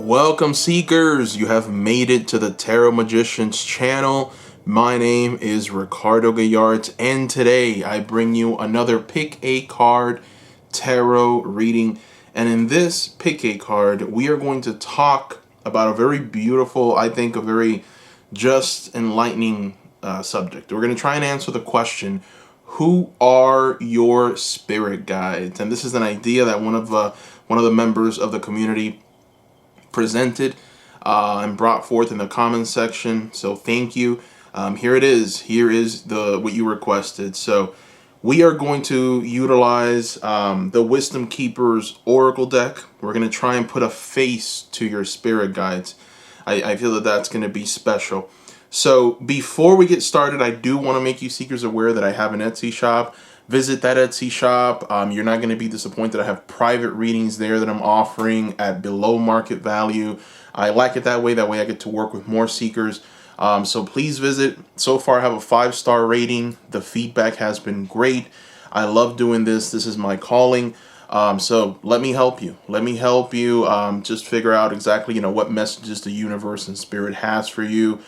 Welcome, seekers. You have made it to the Tarot Magicians channel. My name is Ricardo Gayart, and today I bring you another Pick a Card tarot reading. And in this Pick a Card, we are going to talk about a very beautiful, I think a very just, enlightening subject. We're going to try and answer the question, who are your spirit guides? And this is an idea that one of the members of the community presented and brought forth in the comments section. So thank you. Here it is. Here is what you requested. So we are going to utilize the Wisdom Keepers Oracle deck. We're going to try and put a face to your spirit guides. I feel that that's going to be special. So before we get started, I do want to make you seekers aware that I have an Etsy shop. Visit that Etsy shop. You're not going to be disappointed. I have private readings there that I'm offering at below market value. I like it that way. That way I get to work with more seekers. So please visit. So far I have a 5-star rating. The feedback has been great. I love doing this. This is my calling. So let me help you. Let me help you just figure out exactly, what messages the universe and spirit has for you.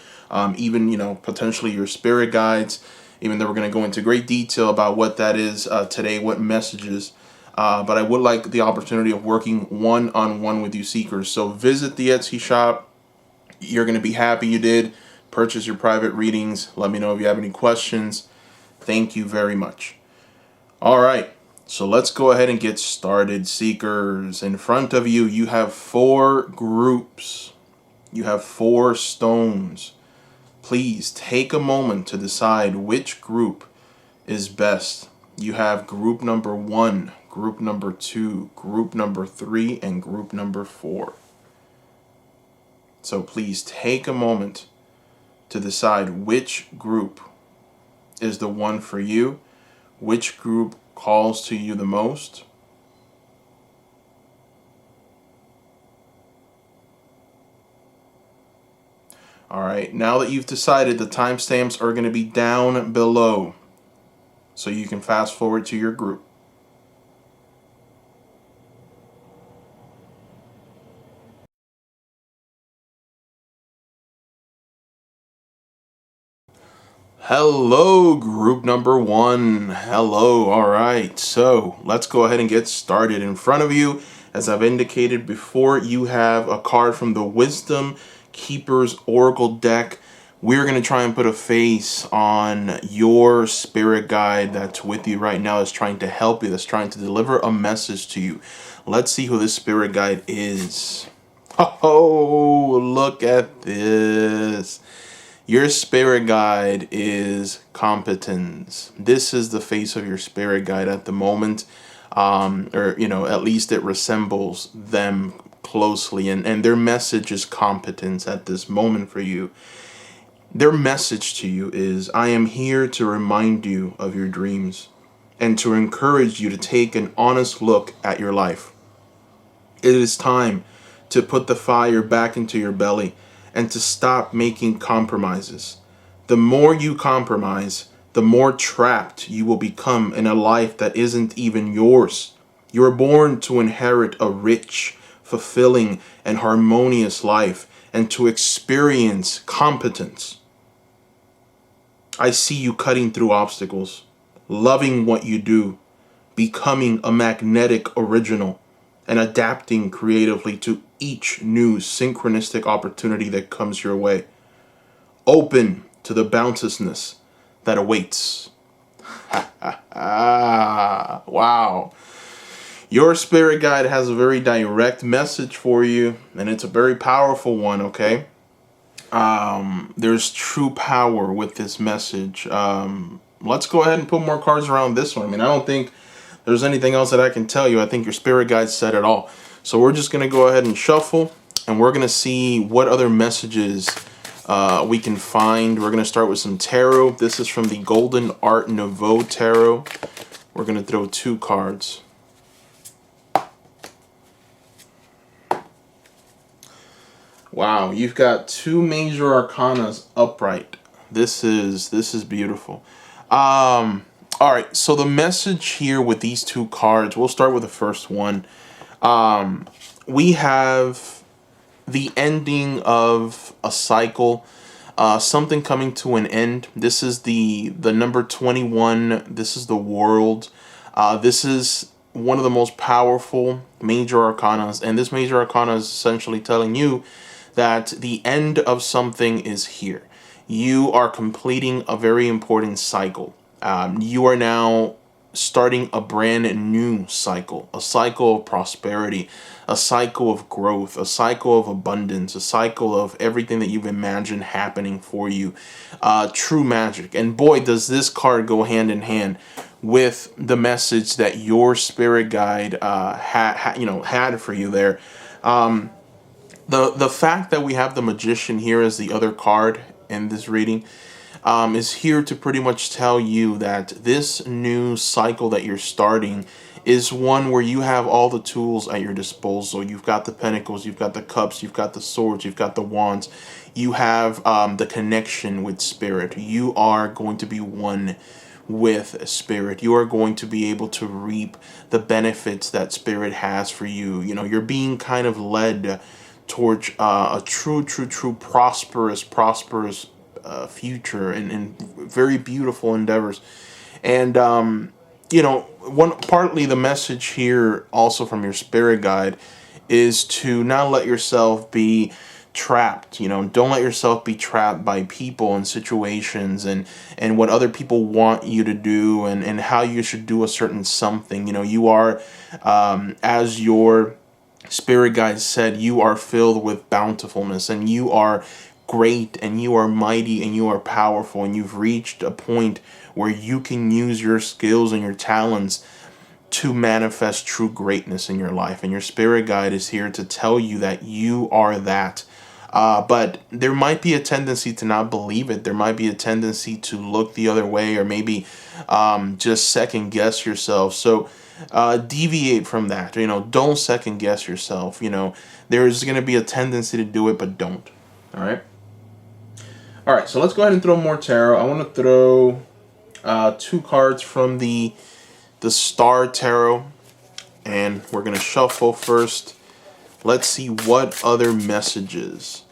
Even, potentially your spirit guides. Even though we're going to go into great detail about what that is today, what messages. But I would like the opportunity of working one-on-one with you seekers. So visit the Etsy shop. You're going to be happy you did. Purchase your private readings. Let me know if you have any questions. Thank you very much. All right. So let's go ahead and get started, seekers. In front of you, you have 4 groups. You have 4 stones. Please take a moment to decide which group is best. You have group number 1, group number 2, group number 3, and group number 4. So please take a moment to decide which group is the one for you, which group calls to you the most. All right, now that you've decided, the timestamps are going to be down below, so you can fast forward to your group. Hello, group number 1. Hello. All right, so let's go ahead and get started. In front of you, as I've indicated before, you have a card from the Wisdom Keepers Oracle deck. We're going to try and put a face on your spirit guide that's with you right now, that's trying to help you, that's trying to deliver a message to you. Let's see who this spirit guide is. Oh, look at this. Your spirit guide is competence. This is the face of your spirit guide at the moment. Or, at least it resembles them closely. And their message is competence at this moment for you. Their message to you is, I am here to remind you of your dreams and to encourage you to take an honest look at your life. It is time to put the fire back into your belly and to stop making compromises. The more you compromise, the more trapped you will become in a life that isn't even yours. You are born to inherit a rich, fulfilling, and harmonious life and to experience competence. I see you cutting through obstacles, loving what you do, becoming a magnetic original, and adapting creatively to each new synchronistic opportunity that comes your way. Open to the bounteousness that awaits. Wow. Your spirit guide has a very direct message for you, and it's a very powerful one, okay? There's true power with this message. Let's go ahead and put more cards around this one. I don't think there's anything else that I can tell you. I think your spirit guide said it all. So we're just going to go ahead and shuffle, and we're going to see what other messages we can find. We're going to start with some tarot. This is from the Golden Art Nouveau Tarot. We're going to throw 2 cards. Wow, you've got 2 major arcanas upright. This is beautiful. All right, so the message here with these 2 cards, we'll start with the first one. We have the ending of a cycle, something coming to an end. This is the number 21. This is the world. This is one of the most powerful major arcanas, and this major arcana is essentially telling you that the end of something is here. You are completing a very important cycle. You are now starting a brand new cycle, a cycle of prosperity, a cycle of growth, a cycle of abundance, a cycle of everything that you've imagined happening for you. True magic. And boy, does this card go hand in hand with the message that your spirit guide had for you there. The fact that we have the Magician here as the other card in this reading is here to pretty much tell you that this new cycle that you're starting is one where you have all the tools at your disposal. You've got the Pentacles, you've got the Cups, you've got the Swords, you've got the Wands. You have the connection with Spirit. You are going to be one with Spirit. You are going to be able to reap the benefits that Spirit has for you. You know, you're being kind of led towards a true prosperous future and very beautiful endeavors. And partly the message here also from your spirit guide is to not let yourself be trapped. Don't let yourself be trapped by people and situations and what other people want you to do and how you should do a certain something. You are, as your spirit guide said, you are filled with bountifulness, and you are great, and you are mighty, and you are powerful, and you've reached a point where you can use your skills and your talents to manifest true greatness in your life. And your spirit guide is here to tell you that you are that. But there might be a tendency to not believe it. There might be a tendency to look the other way, or maybe just second guess yourself. So deviate from that. Don't second guess yourself. There's going to be a tendency to do it, but don't. All right, so let's go ahead and throw more tarot. I want to throw 2 cards from the Star Tarot, and we're going to shuffle first. Let's see what other messages.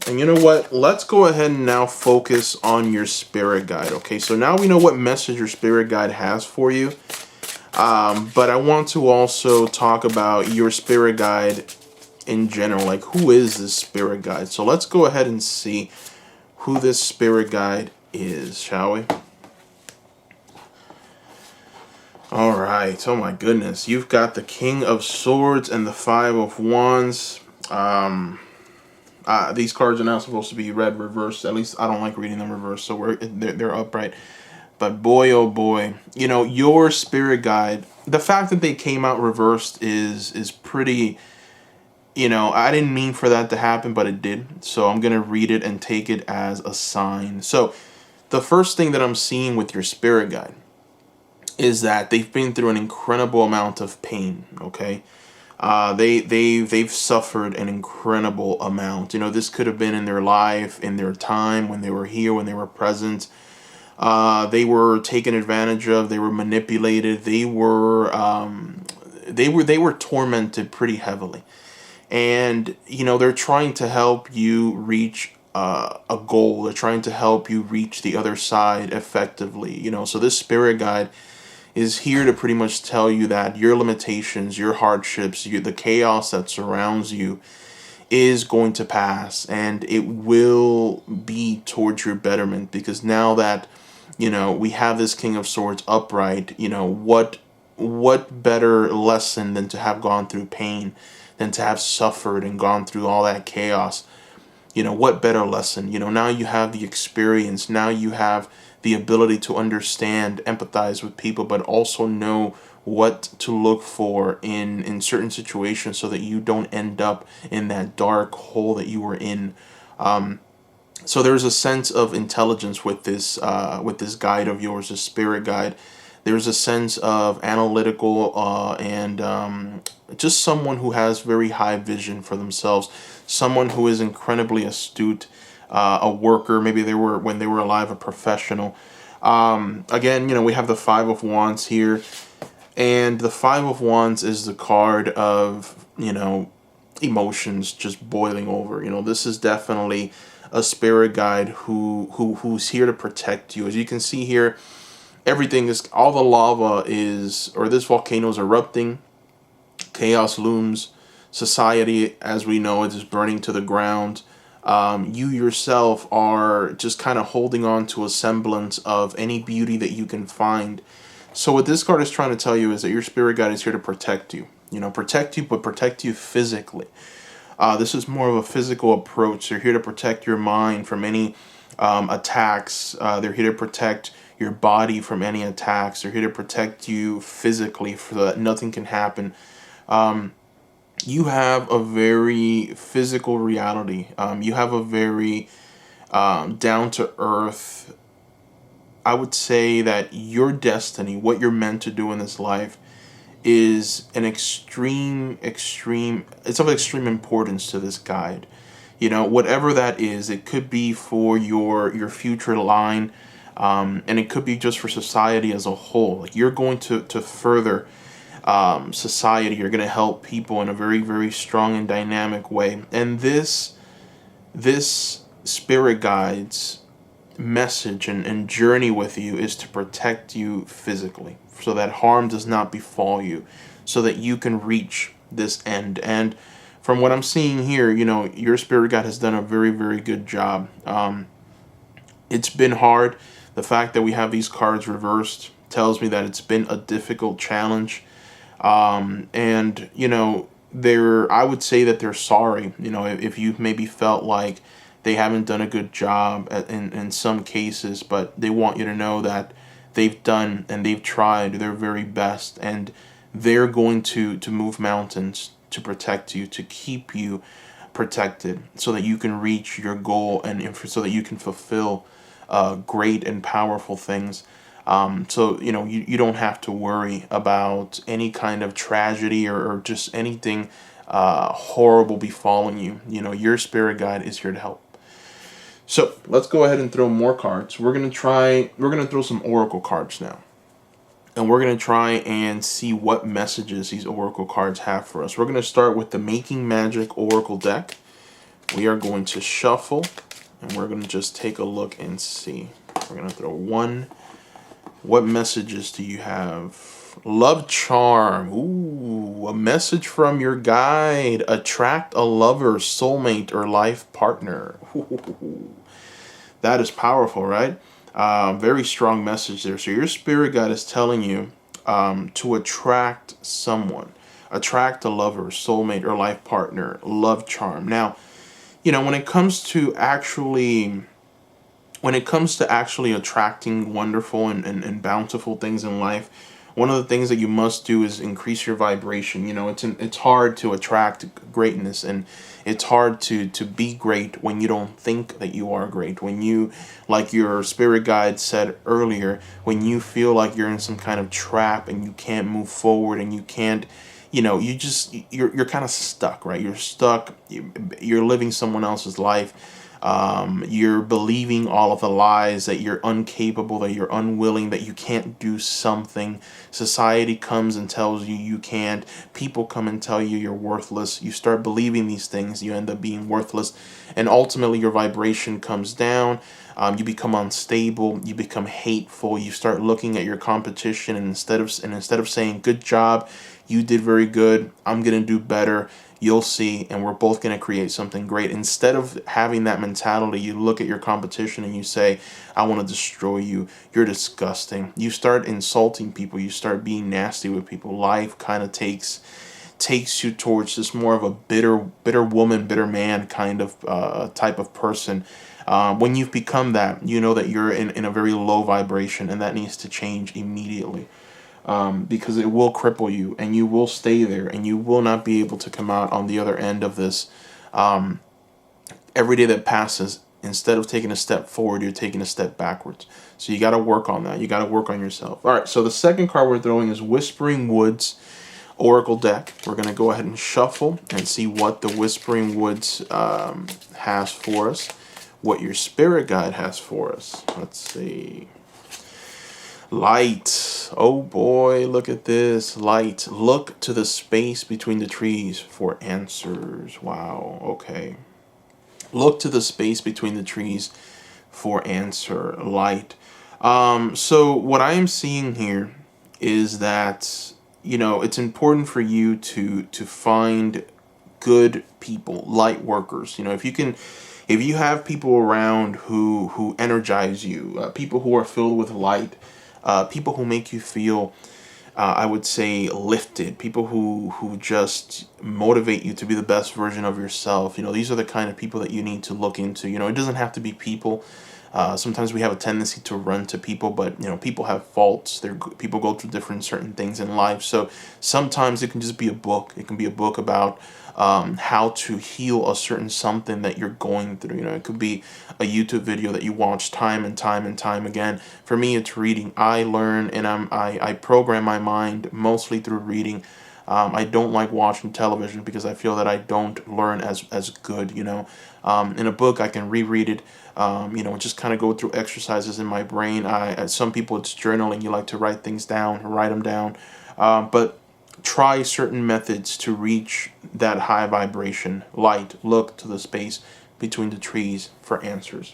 And you know what? Let's go ahead and now focus on your spirit guide. Okay, so now we know what message your spirit guide has for you. But I want to also talk about your spirit guide in general. Like, who is this spirit guide? So let's go ahead and see who this spirit guide is, shall we? All right. Oh my goodness. You've got the King of Swords and the 5 of Wands. These cards are not supposed to be read reversed. At least I don't like reading them reversed, so they're upright. But boy, oh boy, your spirit guide, the fact that they came out reversed is pretty, I didn't mean for that to happen, but it did. So I'm going to read it and take it as a sign. So the first thing that I'm seeing with your spirit guide is that they've been through an incredible amount of pain, okay? They've suffered an incredible amount. This could have been in their life, in their time, when they were here, when they were present. They were taken advantage of. They were manipulated. They were tormented pretty heavily, and they're trying to help you reach a goal. They're trying to help you reach the other side effectively. So this spirit guide is here to pretty much tell you that your limitations, your hardships, the chaos that surrounds you is going to pass, and it will be towards your betterment, because now that we have this King of Swords upright, what better lesson than to have gone through pain, than to have suffered and gone through all that chaos. What better lesson? Now you have the experience. Now you have the ability to understand, empathize with people, but also know what to look for in certain situations, so that you don't end up in that dark hole that you were in. So there's a sense of intelligence with this guide of yours, this spirit guide. There's a sense of analytical and just someone who has very high vision for themselves, someone who is incredibly astute, a worker. Maybe they were, when they were alive, a professional. Again, we have the 5 of Wands here, and the 5 of Wands is the card of, emotions just boiling over. You know, this is definitely a spirit guide who's here to protect you. As you can see here, everything is, all the lava is, or this volcano is erupting. Chaos looms. Society, as we know it, is burning to the ground. You yourself are just kind of holding on to a semblance of any beauty that you can find. So what this card is trying to tell you is that your spirit guide is here to protect you. You know, protect you, but protect you physically. This is more of a physical approach. They're here to protect your mind from any attacks. They're here to protect your body from any attacks. They're here to protect you physically so that nothing can happen. You have a very physical reality. You have a very down to earth. I would say that your destiny, what you're meant to do in this life, is an extreme, it's of extreme importance to this guide. You know, whatever that is, it could be for your future line, and it could be just for society as a whole. Like, you're going to further society. You're going to help people in a very, very strong and dynamic way. And this spirit guide's message and journey with you is to protect you physically, so that harm does not befall you, so that you can reach this end. And from what I'm seeing here, you know, your spirit guide has done a very, very good job. It's been hard. The fact that we have these cards reversed tells me that it's been a difficult challenge. And, you know, I would say that they're sorry, you know, if you maybe felt like they haven't done a good job in some cases, but they want you to know that they've done and they've tried their very best, and they're going to move mountains to protect you, to keep you protected, so that you can reach your goal and so that you can fulfill great and powerful things. So, you know, you don't have to worry about any kind of tragedy or just anything horrible befalling you. You know, your spirit guide is here to help. So let's go ahead and throw more cards. We're going to throw some oracle cards now. And we're going to try and see what messages these oracle cards have for us. We're going to start with the Making Magic Oracle deck. We are going to shuffle, and we're going to just take a look and see. We're going to throw one. What messages do you have? Love charm. Ooh, a message from your guide. Attract a lover, soulmate, or life partner. Ooh, that is powerful, right? Very strong message there. So your spirit guide is telling you to attract someone. Attract a lover, soulmate, or life partner. Love charm. Now, you know, when it comes to actually attracting wonderful and bountiful things in life, one of the things that you must do is increase your vibration. You know, it's hard to attract greatness, and it's hard to be great when you don't think that you are great. When you, like your spirit guide said earlier, when you feel like you're in some kind of trap and you can't move forward and you can't, you know, you're kind of stuck, right? You're stuck. You're living someone else's life. You're believing all of the lies, that you're incapable, that you're unwilling, that you can't do something. Society comes and tells you you can't. People come and tell you you're worthless. You start believing these things. You end up being worthless. And ultimately your vibration comes down. You become unstable. You become hateful. You start looking at your competition, and instead of saying, good job, you did very good, I'm going to do better, you'll see, and we're both going to create something great. Instead of having that mentality, you look at your competition and you say, I want to destroy you. You're disgusting. You start insulting people. You start being nasty with people. Life kind of takes you towards this more of a bitter woman, bitter man kind of type of person. When you've become that, you know that you're in a very low vibration, and that needs to change immediately. Because it will cripple you, and you will stay there, and you will not be able to come out on the other end of this. Every day that passes, instead of taking a step forward, you're taking a step backwards. So you got to work on that. You got to work on yourself. All right, so the second card we're throwing is Whispering Woods Oracle deck. We're going to go ahead and shuffle and see what the Whispering Woods has for us, what your spirit guide has for us. Let's see. Light. Oh boy, look at this. Light. Look to the space between the trees for answers. Wow, okay. Look to the space between the trees for answer. Light. So what I am seeing here is that, it's important for you to find good people, light workers. If you have people around who energize you, people who are filled with light, people who make you feel, I would say, lifted, people who just motivate you to be the best version of yourself. These are the kind of people that you need to look into. It doesn't have to be people. Sometimes we have a tendency to run to people, but people have faults. People go through certain things in life. So sometimes it can just be a book. It can be a book about how to heal a certain something that you're going through. It could be a YouTube video that you watch time and time and time again. For me, it's reading. I learn and I program my mind mostly through reading. I don't like watching television because I feel that I don't learn as good. In a book, I can reread it. Just kind of go through exercises in my brain. Some people, it's journaling. You like to write things down, write them down. But try certain methods to reach that high vibration. Light. Look to the space between the trees for answers.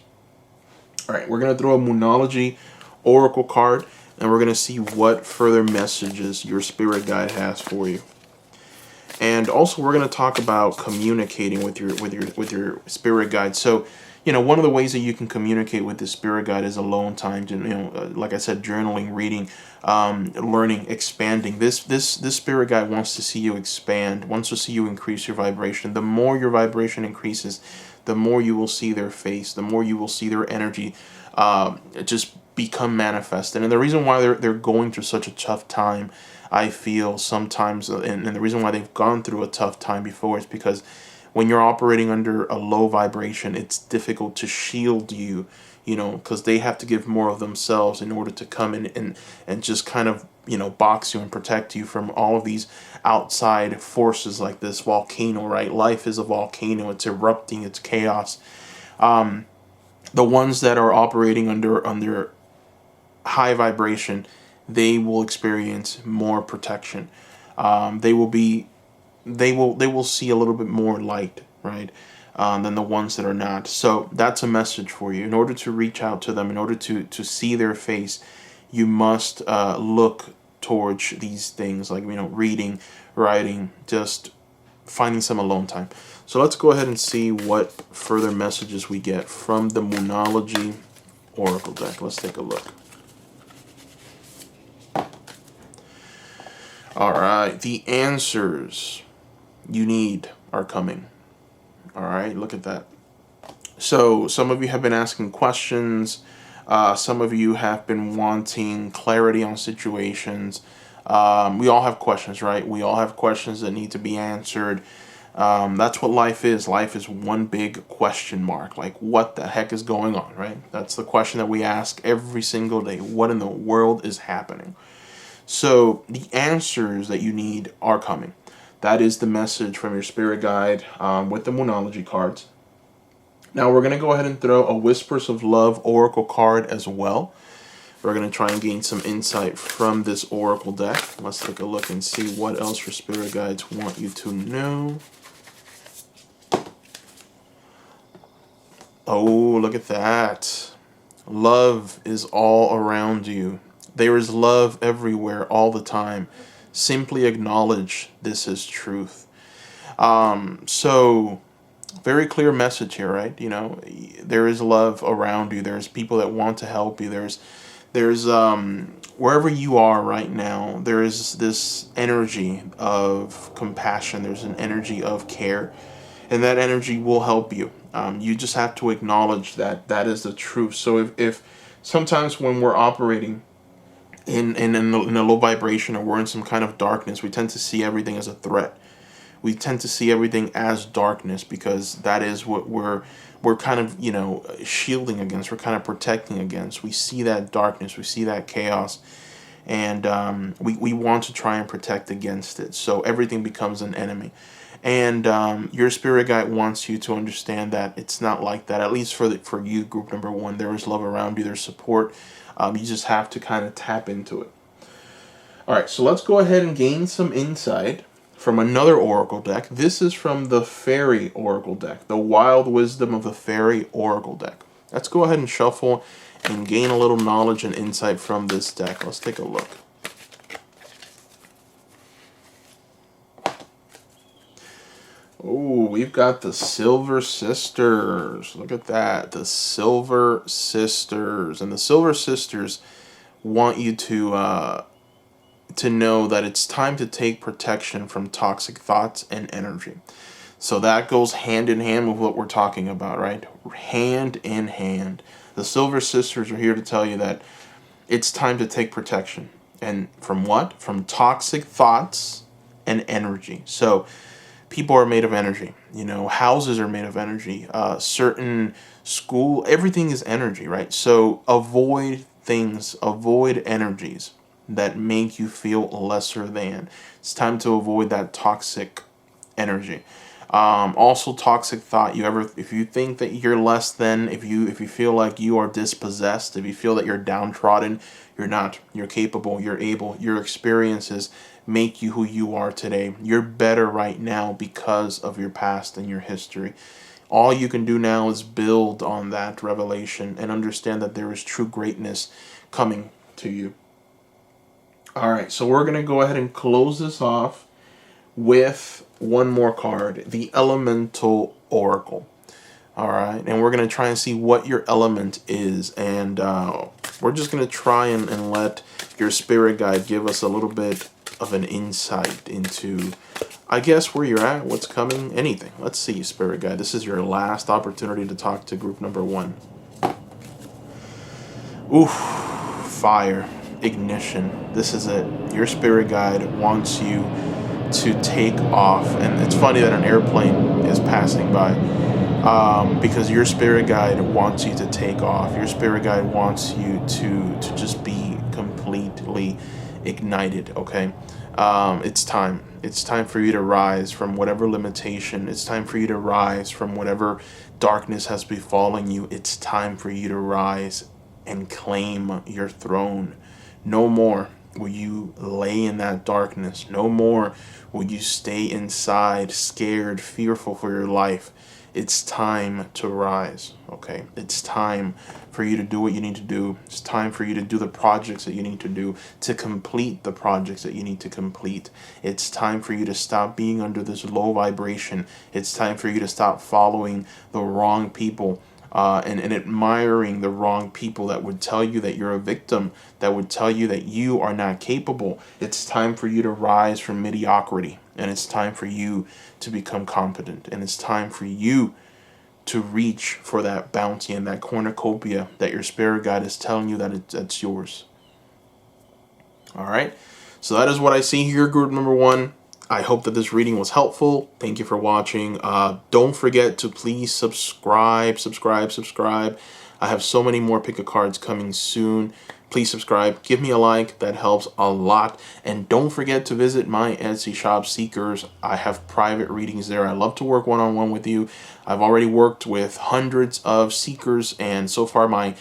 All right, we're going to throw a Moonology Oracle card, and we're going to see what further messages your spirit guide has for you. And also, we're going to talk about communicating with your spirit guide. So, one of the ways that you can communicate with the spirit guide is alone time. Like I said, journaling, reading, learning, expanding. This spirit guide wants to see you expand, wants to see you increase your vibration. The more your vibration increases, the more you will see their face, the more you will see their energy just become manifested. And the reason why they're going through such a tough time, I feel sometimes, and the reason why they've gone through a tough time before is because when you're operating under a low vibration, it's difficult to shield you, because they have to give more of themselves in order to come in and just kind of, box you and protect you from all of these outside forces like this volcano, right? Life is a volcano. It's erupting. It's chaos. The ones that are operating under high vibration, they will experience more protection. They will see a little bit more light, right, than the ones that are not. So that's a message for you. In order to reach out to them, in order to see their face, you must look towards these things like, reading, writing, just finding some alone time. So let's go ahead and see what further messages we get from the Moonology Oracle deck. Let's take a look. All right, the answers you need are coming. All right, look at that. So some of you have been asking questions. Some of you have been wanting clarity on situations. We all have questions, right? We all have questions that need to be answered. That's what life is. Life is one big question mark. Like, what the heck is going on, right? That's the question that we ask every single day. What in the world is happening? So the answers that you need are coming. That is the message from your spirit guide with the Moonology cards. Now we're going to go ahead and throw a Whispers of Love Oracle card as well. We're going to try and gain some insight from this Oracle deck. Let's take a look and see what else your spirit guides want you to know. Oh, look at that. Love is all around you. There is love everywhere all the time. Simply acknowledge this is truth. So very clear message here, right? There is love around you. There's people that want to help you. There's wherever you are right now, there is this energy of compassion. There's an energy of care, and that energy will help you. You just have to acknowledge that is the truth. So if sometimes when we're operating in a low vibration, or we're in some kind of darkness, we tend to see everything as a threat. We tend to see everything as darkness because that is what we're kind of, shielding against. We're kind of protecting against. We see that darkness. We see that chaos. And we want to try and protect against it. So everything becomes an enemy. And your spirit guide wants you to understand that it's not like that. At least for you, group number one, there is love around you. There's support. You just have to kind of tap into it. All right, so let's go ahead and gain some insight from another oracle deck. This is from the Fairy Oracle deck, the Wild Wisdom of the Fairy Oracle deck. Let's go ahead and shuffle and gain a little knowledge and insight from this deck. Let's take a look. Oh, we've got the Silver Sisters. Look at that. The Silver Sisters. And the Silver Sisters want you to know that it's time to take protection from toxic thoughts and energy. So that goes hand in hand with what we're talking about, right? Hand in hand. The Silver Sisters are here to tell you that it's time to take protection. And from what? From toxic thoughts and energy. So people are made of energy. You know, houses are made of energy. Certain school, everything is energy, right? So avoid things, avoid energies that make you feel lesser than. It's time to avoid that toxic energy. Also, toxic thought. If you think that you're less than, if you feel like you are dispossessed, if you feel that you're downtrodden, you're not. You're capable. You're able. Your experiences make you who you are today. You're better right now because of your past and your history. All you can do now is build on that revelation and understand that there is true greatness coming to you. All right, so we're going to go ahead and close this off with one more card, the Elemental Oracle. All right, and we're going to try and see what your element is. And we're just going to try and let your spirit guide give us a little bit of an insight into, I guess, where you're at, what's coming, anything. Let's see, spirit guide. This is your last opportunity to talk to group number one. Oof, fire. Ignition. This is it. Your spirit guide wants you to take off, and it's funny that an airplane is passing by, because your spirit guide wants you to take off. Your spirit guide wants you to just be completely ignited. Okay, it's time. It's time for you to rise from whatever limitation. It's time for you to rise from whatever darkness has befallen you. It's time for you to rise and claim your throne. No more will you lay in that darkness. No more will you stay inside, scared, fearful for your life. It's time to rise, okay? It's time for you to do what you need to do. It's time for you to do the projects that you need to do, to complete the projects that you need to complete. It's time for you to stop being under this low vibration. It's time for you to stop following the wrong people. And admiring the wrong people that would tell you that you're a victim, that would tell you that you are not capable. It's time for you to rise from mediocrity, and it's time for you to become competent, and it's time for you to reach for that bounty and that cornucopia that your spirit guide is telling you that it's yours. All right, so that is what I see here, group number one. I hope that this reading was helpful. Thank you for watching. Don't forget to please subscribe. I have so many more pick a cards coming soon. Please subscribe. Give me a like. That helps a lot. And don't forget to visit my Etsy shop, Seekers. I have private readings there. I love to work one-on-one with you. I've already worked with hundreds of Seekers, and so far my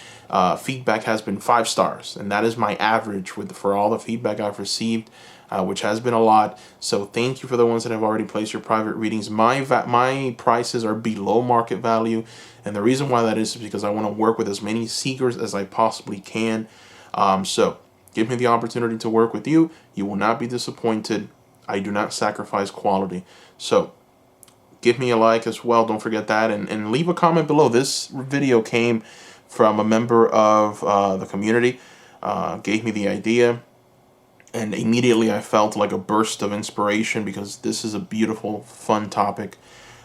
feedback has been 5 stars. And that is my average for all the feedback I've received. Which has been a lot. So thank you for the ones that have already placed your private readings. My prices are below market value, and the reason why that is because I want to work with as many seekers as I possibly can. So give me the opportunity to work with you. You will not be disappointed. I do not sacrifice quality. So give me a like as well. Don't forget that, and leave a comment below. This video came from a member of the community. Gave me the idea. And immediately I felt like a burst of inspiration because this is a beautiful, fun topic.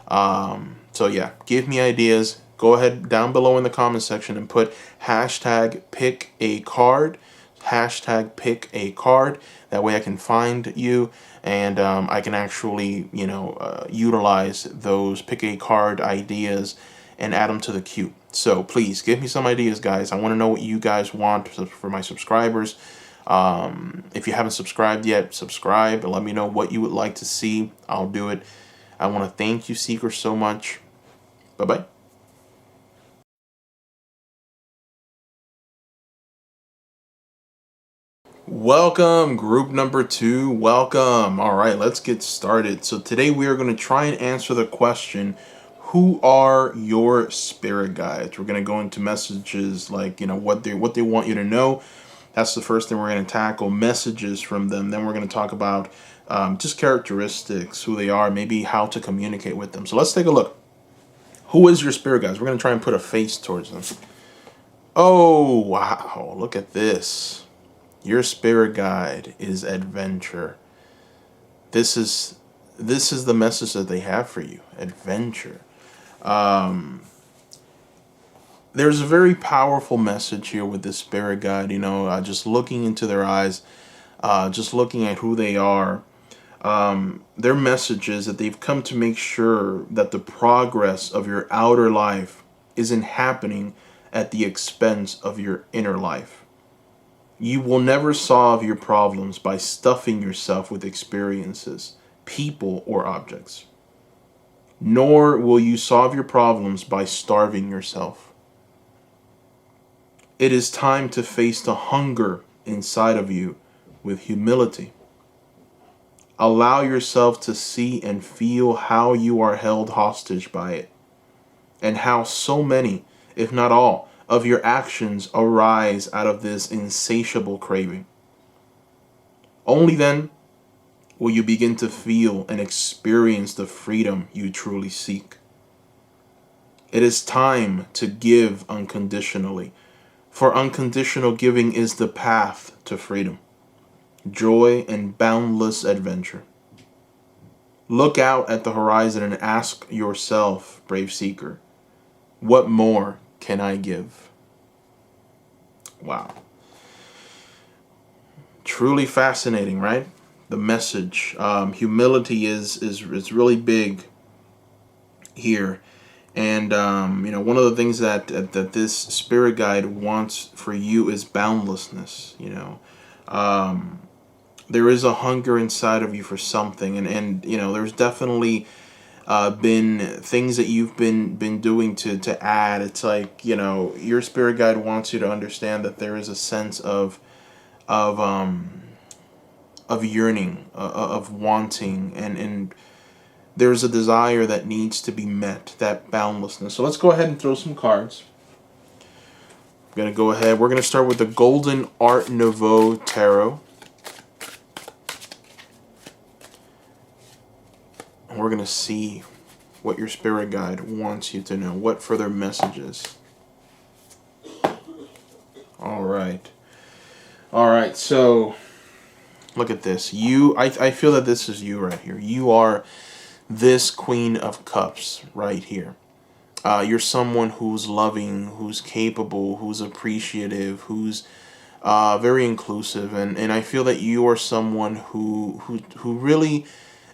So yeah, give me ideas. Go ahead down below in the comment section and put hashtag pick a card. Hashtag pick a card. That way I can find you and I can actually, utilize those pick a card ideas and add them to the queue. So please give me some ideas, guys. I want to know what you guys want for my subscribers. If you haven't subscribed yet, subscribe and let me know what you would like to see. I'll do it. I want to thank you, Seeker, so much. Bye-bye. Welcome, group number 2. Welcome. All right, let's get started. So today we are going to try and answer the question, who are your spirit guides? We're going to go into messages like, what they want you to know. That's the first thing we're going to tackle, messages from them. Then we're going to talk about just characteristics, who they are, maybe how to communicate with them. So let's take a look. Who is your spirit guides? We're going to try and put a face towards them. Oh, wow. Look at this. Your spirit guide is adventure. This is the message that they have for you. Adventure. There's a very powerful message here with this spirit guide. Just looking into their eyes, just looking at who they are. Their message is that they've come to make sure that the progress of your outer life isn't happening at the expense of your inner life. You will never solve your problems by stuffing yourself with experiences, people, or objects. Nor will you solve your problems by starving yourself. It is time to face the hunger inside of you with humility. Allow yourself to see and feel how you are held hostage by it, and how so many, if not all, of your actions arise out of this insatiable craving. Only then will you begin to feel and experience the freedom you truly seek. It is time to give unconditionally, for unconditional giving is the path to freedom, joy, and boundless adventure. Look out at the horizon and ask yourself, brave seeker, what more can I give? Wow. Truly fascinating, right? The message. Humility is really big here. And, one of the things that this spirit guide wants for you is boundlessness, there is a hunger inside of you for something. And there's definitely been things that you've been doing to add. It's like, your spirit guide wants you to understand that there is a sense of yearning, of wanting, and there's a desire that needs to be met, that boundlessness. So let's go ahead and throw some cards. I'm going to go ahead. We're going to start with the Golden Art Nouveau Tarot. And we're going to see what your spirit guide wants you to know. What further messages? All right. All right, so look at this. I feel that this is you right here. You are this Queen of Cups right here. You're someone who's loving, who's capable, who's appreciative, who's very inclusive, and I feel that you are someone who really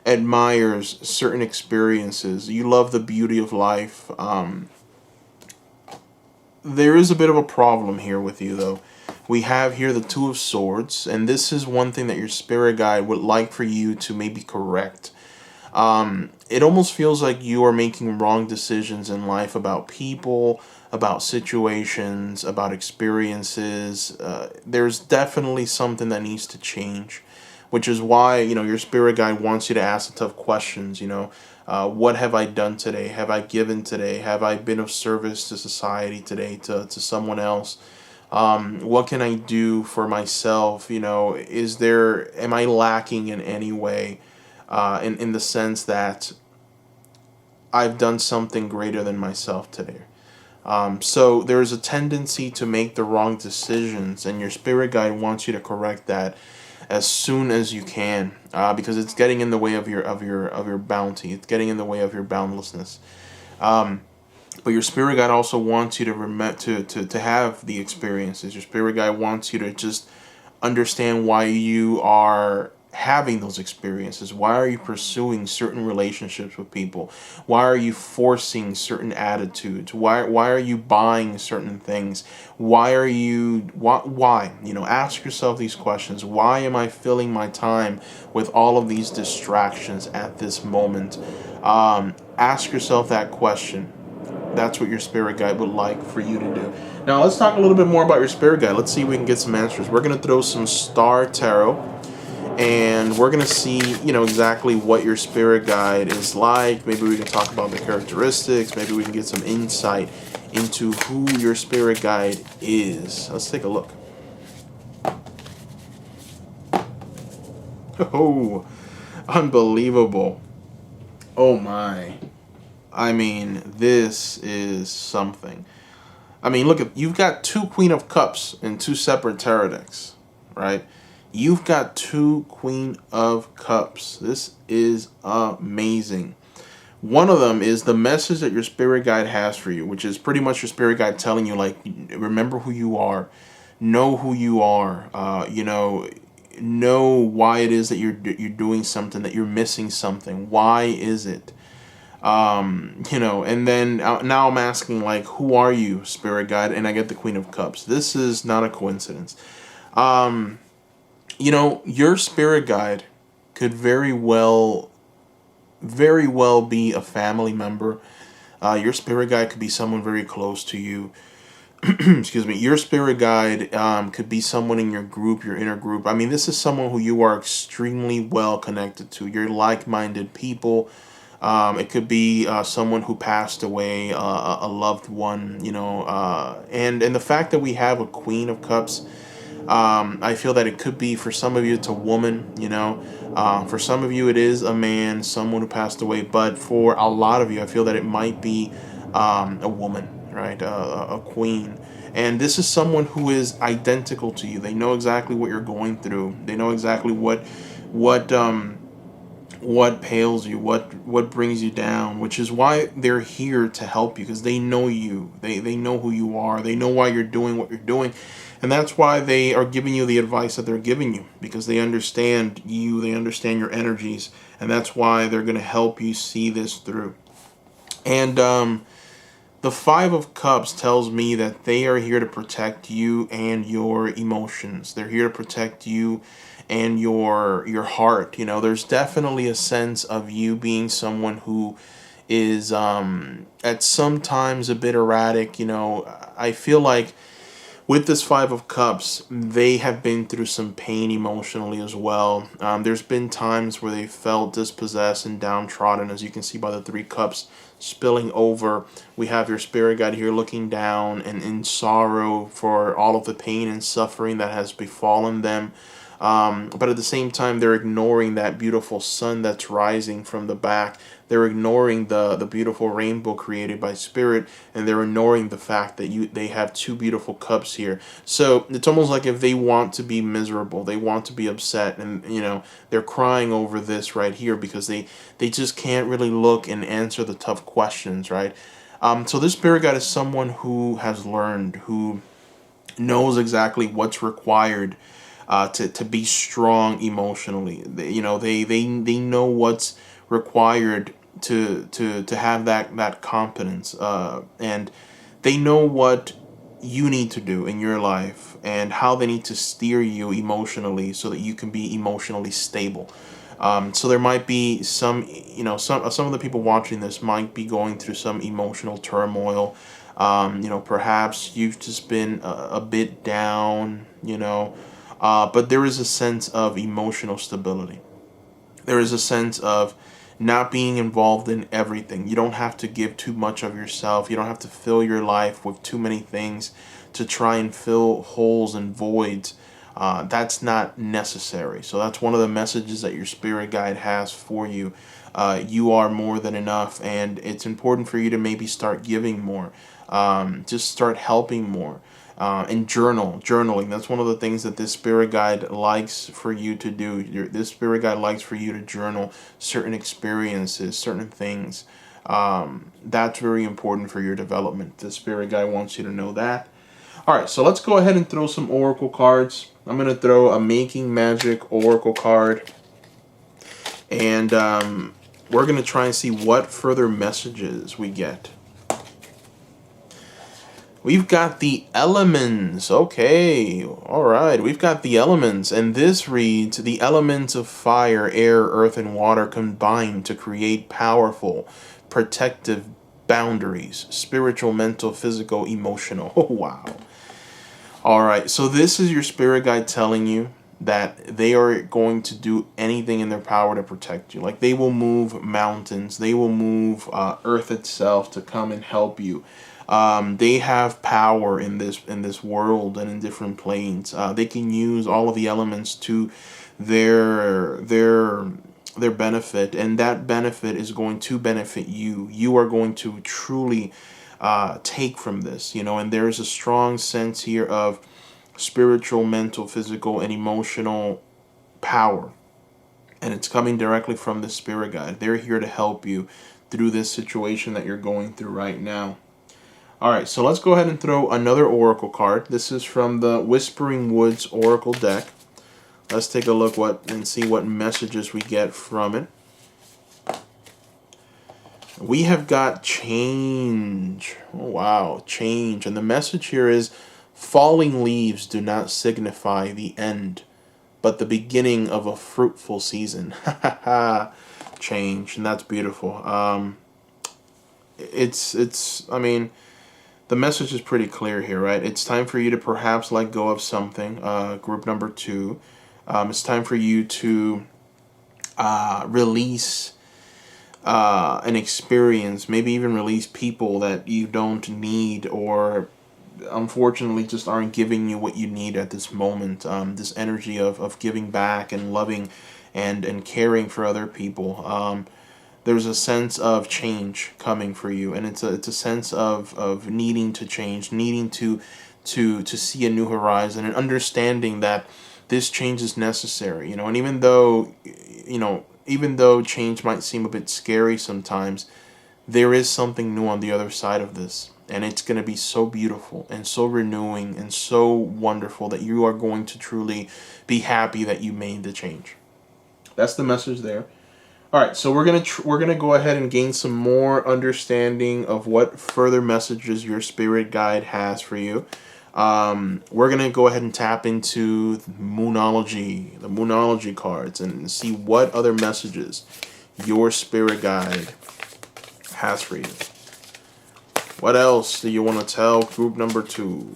admires certain experiences. You love the beauty of life. There is a bit of a problem here with you, though. We have here the Two of Swords, and this is one thing that your spirit guide would like for you to maybe correct. It almost feels like you are making wrong decisions in life about people, about situations, about experiences. There's definitely something that needs to change, which is why, your spirit guide wants you to ask the tough questions. What have I done today? Have I given today? Have I been of service to society today, to someone else? What can I do for myself? Am I lacking in any way? In the sense that I've done something greater than myself today. So there's a tendency to make the wrong decisions, and your spirit guide wants you to correct that as soon as you can, because it's getting in the way of your bounty. It's getting in the way of your boundlessness. But your spirit guide also wants you to have the experiences. Your spirit guide wants you to just understand why you are having those experiences? Why are you pursuing certain relationships with people? Why are you forcing certain attitudes? Why are you buying certain things? Why? You know, ask yourself these questions. Why am I filling my time with all of these distractions at this moment? Ask yourself that question. That's what your spirit guide would like for you to do. Now let's talk a little bit more about your spirit guide. Let's see if we can get some answers. We're going to throw some star tarot, and we're going to see, you know, exactly what your spirit guide is like. Maybe we can talk about the characteristics. Maybe we can get some insight into who your spirit guide is. Let's take a look. Oh, unbelievable. Oh my. I mean, this is something. I mean, look, you've got two Queen of Cups in two separate tarot decks, right? You've got two Queen of Cups. This is amazing. One of them is the message that your spirit guide has for you, which is pretty much your spirit guide telling you, like, remember who you are, know who you are, know why it is that you're doing something, that you're missing something. Why is it? And then now I'm asking, like, who are you, spirit guide? And I get the Queen of Cups. This is not a coincidence. Your spirit guide could very well be a family member. Your spirit guide could be someone very close to you. Excuse me. Your spirit guide could be someone in your group, your inner group. I mean, this is someone who you are extremely well connected to. You're like-minded people. It could be someone who passed away, a loved one, and the fact that we have a Queen of Cups, I feel that it could be, for some of you, it's a woman, for some of you, it is a man, someone who passed away, but for a lot of you, I feel that it might be a woman, right, a queen. And this is someone who is identical to you. They know exactly what you're going through. They know exactly what pails you, what brings you down, which is why they're here to help you, because they know you. They know who you are. They know why you're doing what you're doing. And that's why they are giving you the advice that they're giving you, because they understand you, they understand your energies, and that's why they're going to help you see this through. And the Five of Cups tells me that they are here to protect you and your emotions. They're here to protect you and your heart. There's definitely a sense of you being someone who is at sometimes a bit erratic. I feel like with this Five of Cups, they have been through some pain emotionally as well. There's been times where they felt dispossessed and downtrodden, as you can see by the Three Cups spilling over. We have your spirit guide here looking down and in sorrow for all of the pain and suffering that has befallen them. But at the same time, they're ignoring that beautiful sun that's rising from the back. They're ignoring the beautiful rainbow created by Spirit, and they're ignoring the fact that they have two beautiful cups here. So it's almost like if they want to be miserable, they want to be upset, and they're crying over this right here because they just can't really look and answer the tough questions, right? So this spirit guide is someone who has learned, who knows exactly what's required to be strong emotionally. They know what's required to have that confidence, and they know what you need to do in your life and how they need to steer you emotionally so that you can be emotionally stable. So there might be some of the people watching this might be going through some emotional turmoil. Perhaps you've just been a bit down, but there is a sense of emotional stability. There is a sense of not being involved in everything. You don't have to give too much of yourself. You don't have to fill your life with too many things to try and fill holes and voids. That's not necessary. So that's one of the messages that your spirit guide has for you. You are more than enough, and it's important for you to maybe start giving more. Just start helping more. And journaling. That's one of the things that this spirit guide likes for you to do. This spirit guide likes for you to journal certain experiences, certain things. That's very important for your development. The spirit guide wants you to know that. All right, so let's go ahead and throw some oracle cards. I'm going to throw a Making Magic oracle card. And we're going to try and see what further messages we get. We've got the elements. Okay, all right. We've got the elements, and this reads, the elements of fire, air, earth, and water combine to create powerful, protective boundaries, spiritual, mental, physical, emotional. Oh, wow. All right, so this is your spirit guide telling you that they are going to do anything in their power to protect you. Like, they will move mountains, they will move earth itself to come and help you. They have power in this world and in different planes. They can use all of the elements to their benefit, and that benefit is going to benefit you. You are going to truly take from this, you know. And there is a strong sense here of spiritual, mental, physical, and emotional power, and it's coming directly from the spirit guide. They're here to help you through this situation that you're going through right now. All right, so let's go ahead and throw another oracle card. This is from the Whispering Woods Oracle deck. Let's take a look and see what messages we get from it. We have got change. Oh, wow, change. And the message here is, falling leaves do not signify the end, but the beginning of a fruitful season. Change, and that's beautiful. I mean, the message is pretty clear here, right? It's time for you to perhaps let go of something. Group number 2. It's time for you to release an experience, maybe even release people that you don't need, or unfortunately just aren't giving you what you need at this moment. This energy of giving back and loving and caring for other people. There's a sense of change coming for you, and it's a sense of needing to change, needing to see a new horizon, and understanding that this change is necessary, you know. And even though change might seem a bit scary sometimes, there is something new on the other side of this, and it's going to be so beautiful and so renewing and so wonderful that you are going to truly be happy that you made the change. That's the message there. All right, so we're gonna go ahead and gain some more understanding of what further messages your spirit guide has for you. We're gonna go ahead and tap into the Moonology cards, and see what other messages your spirit guide has for you. What else do you want to tell group number 2?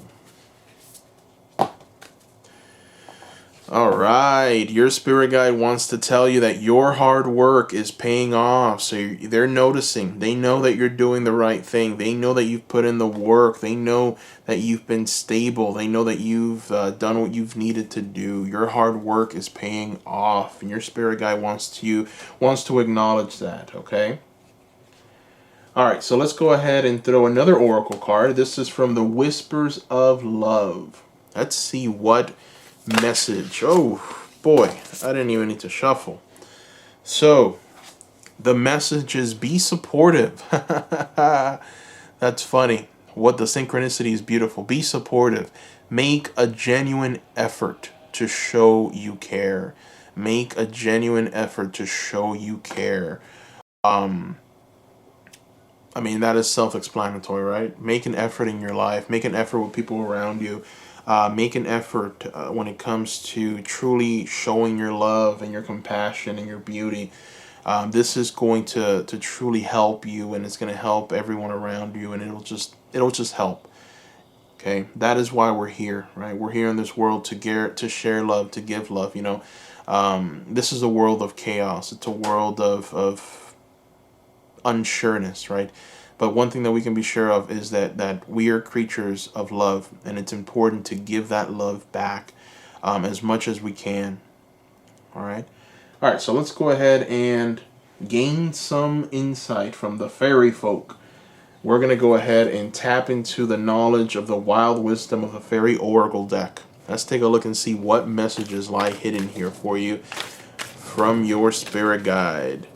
All right, your spirit guide wants to tell you that your hard work is paying off. So they're noticing. They know that you're doing the right thing. They know that you've put in the work. They know that you've been stable. They know that you've done what you've needed to do. Your hard work is paying off, and your spirit guide wants to acknowledge that. Okay. All right, so let's go ahead and throw another oracle card. This is from the Whispers of Love. Let's see what message. Oh boy, I didn't even need to shuffle. So the message is, be supportive. That's funny. What the synchronicity is beautiful. Be supportive. Make a genuine effort to show you care. Make a genuine effort to show you care. I mean, that is self-explanatory, right? Make an effort in your life. Make an effort with people around you. Make an effort when it comes to truly showing your love and your compassion and your beauty. This is going to truly help you, and it's going to help everyone around you, and it'll just help. Okay, that is why we're here, right? We're here in this world to share love, to give love. You know, this is a world of chaos. It's a world of unsureness, right? But one thing that we can be sure of is that we are creatures of love, and it's important to give that love back as much as we can. All right, so let's go ahead and gain some insight from the fairy folk. We're going to go ahead and tap into the knowledge of the wild wisdom of the fairy oracle deck. Let's take a look and see what messages lie hidden here for you from your spirit guide.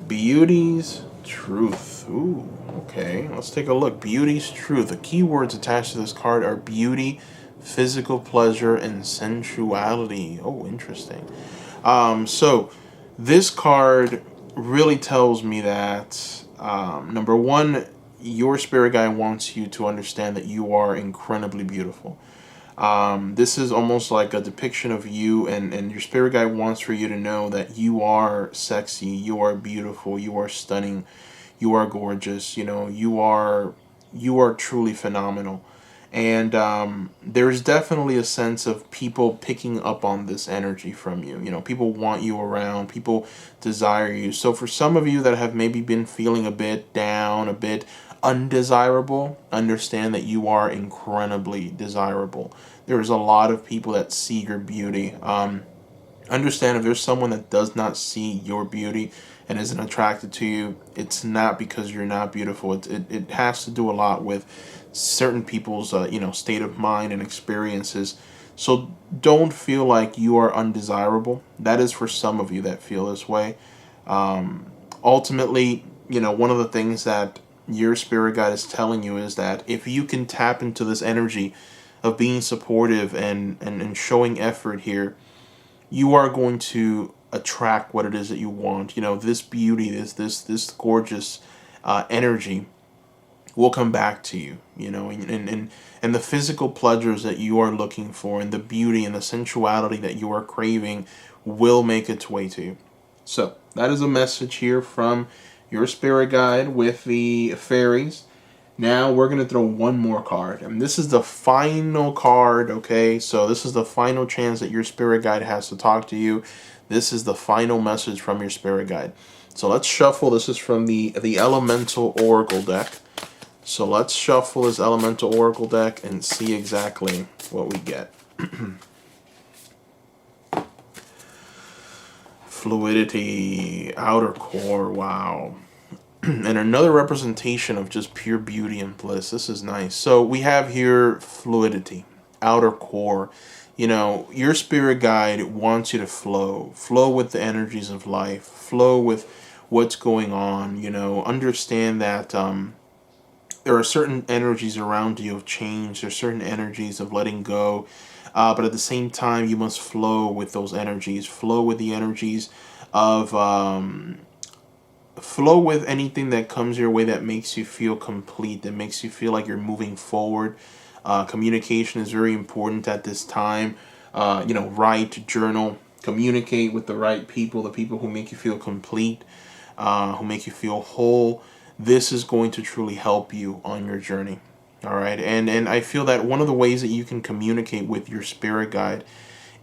Beauty's truth. Ooh, okay. Let's take a look. Beauty's truth. The keywords attached to this card are beauty, physical pleasure, and sensuality. Oh, interesting. So this card really tells me that, number one, your spirit guide wants you to understand that you are incredibly beautiful. This is almost like a depiction of you, and your spirit guide wants for you to know that you are sexy, you are beautiful, you are stunning, you are gorgeous. You are truly phenomenal. And there's definitely a sense of people picking up on this energy from you. People want you around, people desire you. So for some of you that have maybe been feeling a bit down, a bit undesirable, understand that you are incredibly desirable. There's a lot of people that see your beauty. Understand, if there's someone that does not see your beauty and isn't attracted to you, it's not because you're not beautiful. It has to do a lot with certain people's state of mind and experiences. So don't feel like you are undesirable. That is for some of you that feel this way. Ultimately, one of the things that your spirit guide is telling you is that if you can tap into this energy of being supportive and showing effort here, you are going to attract what it is that you want. This beauty, this gorgeous energy will come back to you. And the physical pleasures that you are looking for, and the beauty and the sensuality that you are craving, will make its way to you. So that is a message here from your spirit guide with the fairies. Now we're going to throw one more card. And this is the final card, okay? So this is the final chance that your spirit guide has to talk to you. This is the final message from your spirit guide. So let's shuffle. This is from the Elemental Oracle deck. So let's shuffle this Elemental Oracle deck and see exactly what we get. Fluidity, outer core, wow. And another representation of just pure beauty and bliss. This is nice. So we have here fluidity, outer core. Your spirit guide wants you to flow with the energies of life, flow with what's going on. Understand that there are certain energies around you of change. There's certain energies of letting go. But at the same time, you must flow with those energies. Flow with the energies of... flow with anything that comes your way that makes you feel complete, that makes you feel like you're moving forward. Communication is very important at this time. Write, journal, communicate with the right people, the people who make you feel complete, who make you feel whole. This is going to truly help you on your journey. All right. And I feel that one of the ways that you can communicate with your spirit guide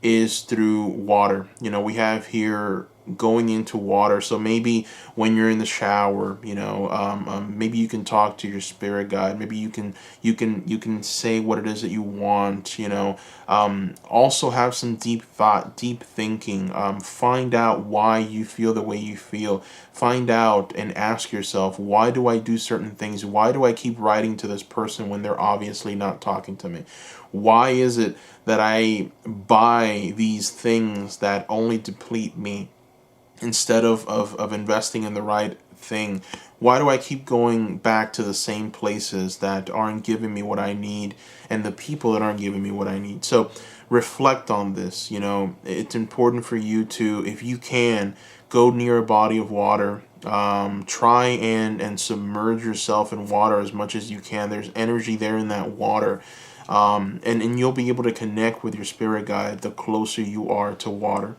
is through water. We have here going into water. So maybe when you're in the shower, maybe you can talk to your spirit guide. Maybe you can say what it is that you want. Also have some deep thought, deep thinking. Find out why you feel the way you feel. Find out and ask yourself, why do I do certain things? Why do I keep writing to this person when they're obviously not talking to me? Why is it that I buy these things that only deplete me instead of investing in the right thing? Why do I keep going back to the same places that aren't giving me what I need, and the people that aren't giving me what I need? So reflect on this. It's important for you to, if you can, go near a body of water. Try and submerge yourself in water as much as you can. There's energy there in that water. And you'll be able to connect with your spirit guide the closer you are to water.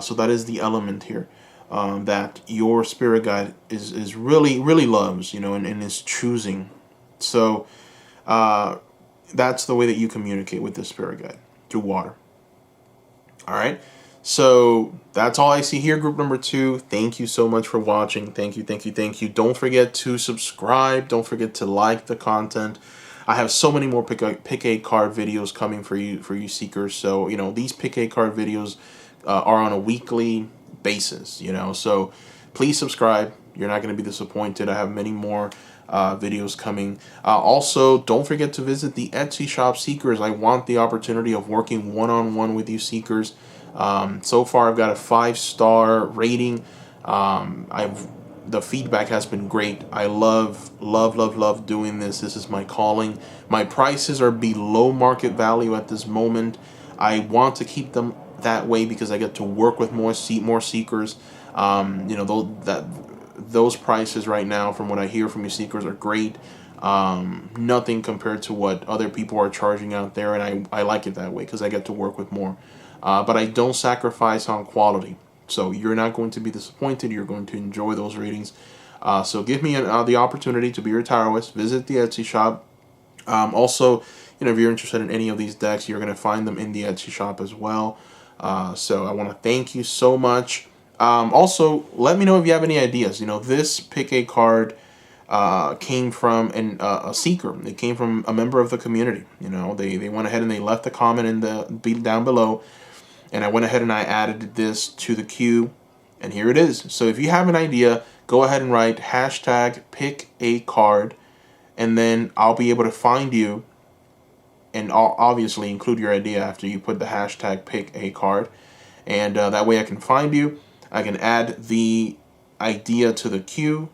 So that is the element here that your spirit guide is really, really loves, and is choosing. So that's the way that you communicate with the spirit guide, through water. All right. So that's all I see here, group number 2. Thank you so much for watching. Thank you, thank you, thank you. Don't forget to subscribe. Don't forget to like the content. I have so many more pick a card videos coming for you seekers. So these pick a card videos are on a weekly basis. So please subscribe. You're not going to be disappointed. I have many more videos coming. Also, don't forget to visit the Etsy shop, seekers. I want the opportunity of working one-on-one with you seekers. So far I've got a 5-star rating. I've the feedback has been great. I love doing this. This is my calling. My prices are below market value at this moment. I want to keep them that way because I get to work with more seekers. Those prices right now, from what I hear from you seekers, are great. Nothing compared to what other people are charging out there, and I like it that way because I get to work with more. But I don't sacrifice on quality. So you're not going to be disappointed. You're going to enjoy those readings. So give me the opportunity to be your tarotist. Visit the Etsy shop. Also, if you're interested in any of these decks, you're going to find them in the Etsy shop as well. So I want to thank you so much. Also, let me know if you have any ideas. This pick a card came from a seeker. It came from a member of the community. They went ahead and they left a comment down below. And I went ahead and I added this to the queue, and here it is. So if you have an idea, go ahead and write hashtag pick a card, and then I'll be able to find you, and I'll obviously include your idea after you put the hashtag pick a card, and that way I can find you. I can add the idea to the queue,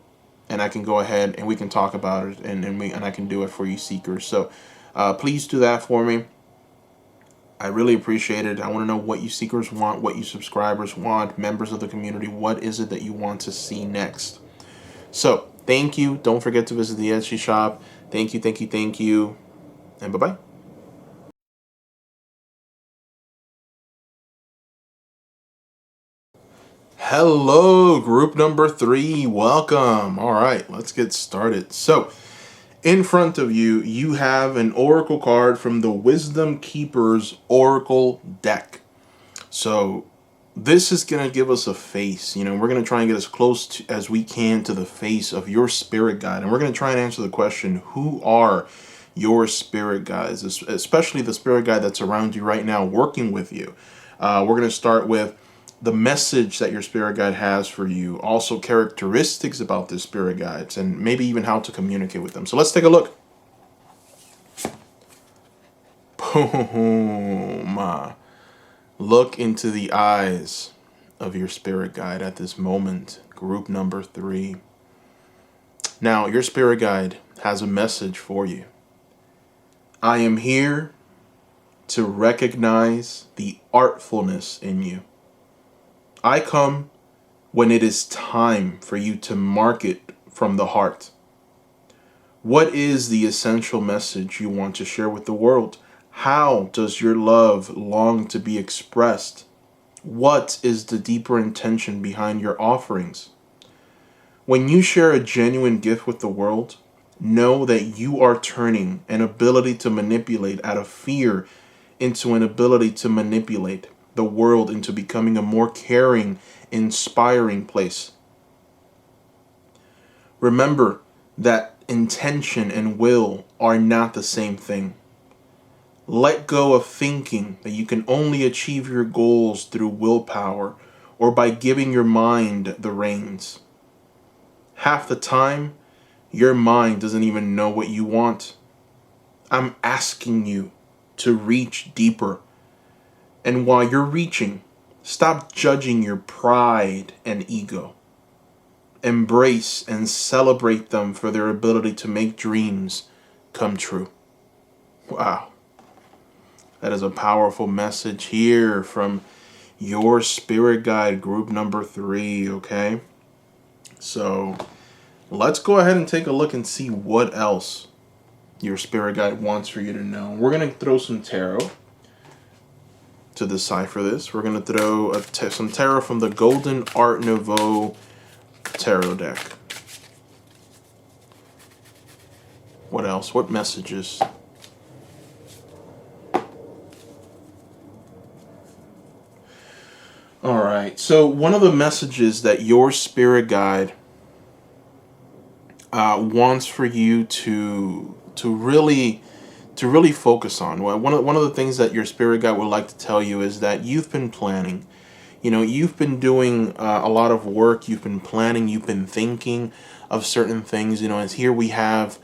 and I can go ahead and we can talk about it, and I can do it for you seekers. So please do that for me. I really appreciate it. I want to know what you seekers want, what you subscribers want, members of the community. What is it that you want to see next? So, thank you. Don't forget to visit the Etsy shop. Thank you. And bye-bye. Hello, group number 3. Welcome. All right, let's get started. So, in front of you, you have an oracle card from the Wisdom Keeper's Oracle deck. So this is going to give us a face. We're going to try and get as close as we can to the face of your spirit guide. And we're going to try and answer the question, who are your spirit guides? Especially the spirit guide that's around you right now working with you. We're going to start with the message that your spirit guide has for you, also characteristics about this spirit guides, and maybe even how to communicate with them. So let's take a look. Boom. Look into the eyes of your spirit guide at this moment, group number 3. Now, your spirit guide has a message for you. I am here to recognize the artfulness in you. I come when it is time for you to market from the heart. What is the essential message you want to share with the world? How does your love long to be expressed? What is the deeper intention behind your offerings? When you share a genuine gift with the world, know that you are turning an ability to manipulate out of fear into an ability to manipulate the world into becoming a more caring, inspiring place. Remember that intention and will are not the same thing. Let go of thinking that you can only achieve your goals through willpower or by giving your mind the reins. Half the time, your mind doesn't even know what you want. I'm asking you to reach deeper. And while you're reaching, stop judging your pride and ego. Embrace and celebrate them for their ability to make dreams come true. Wow. That is a powerful message here from your spirit guide, group number 3, okay? So let's go ahead and take a look and see what else your spirit guide wants for you to know. We're going to throw some tarot to decipher this. We're going to throw some tarot from the Golden Art Nouveau tarot deck. What else? What messages? All right. So one of the messages that your spirit guide wants for you to really focus on. Well, one of the things that your spirit guide would like to tell you is that you've been planning. You've been doing a lot of work. You've been planning. You've been thinking of certain things. As here we have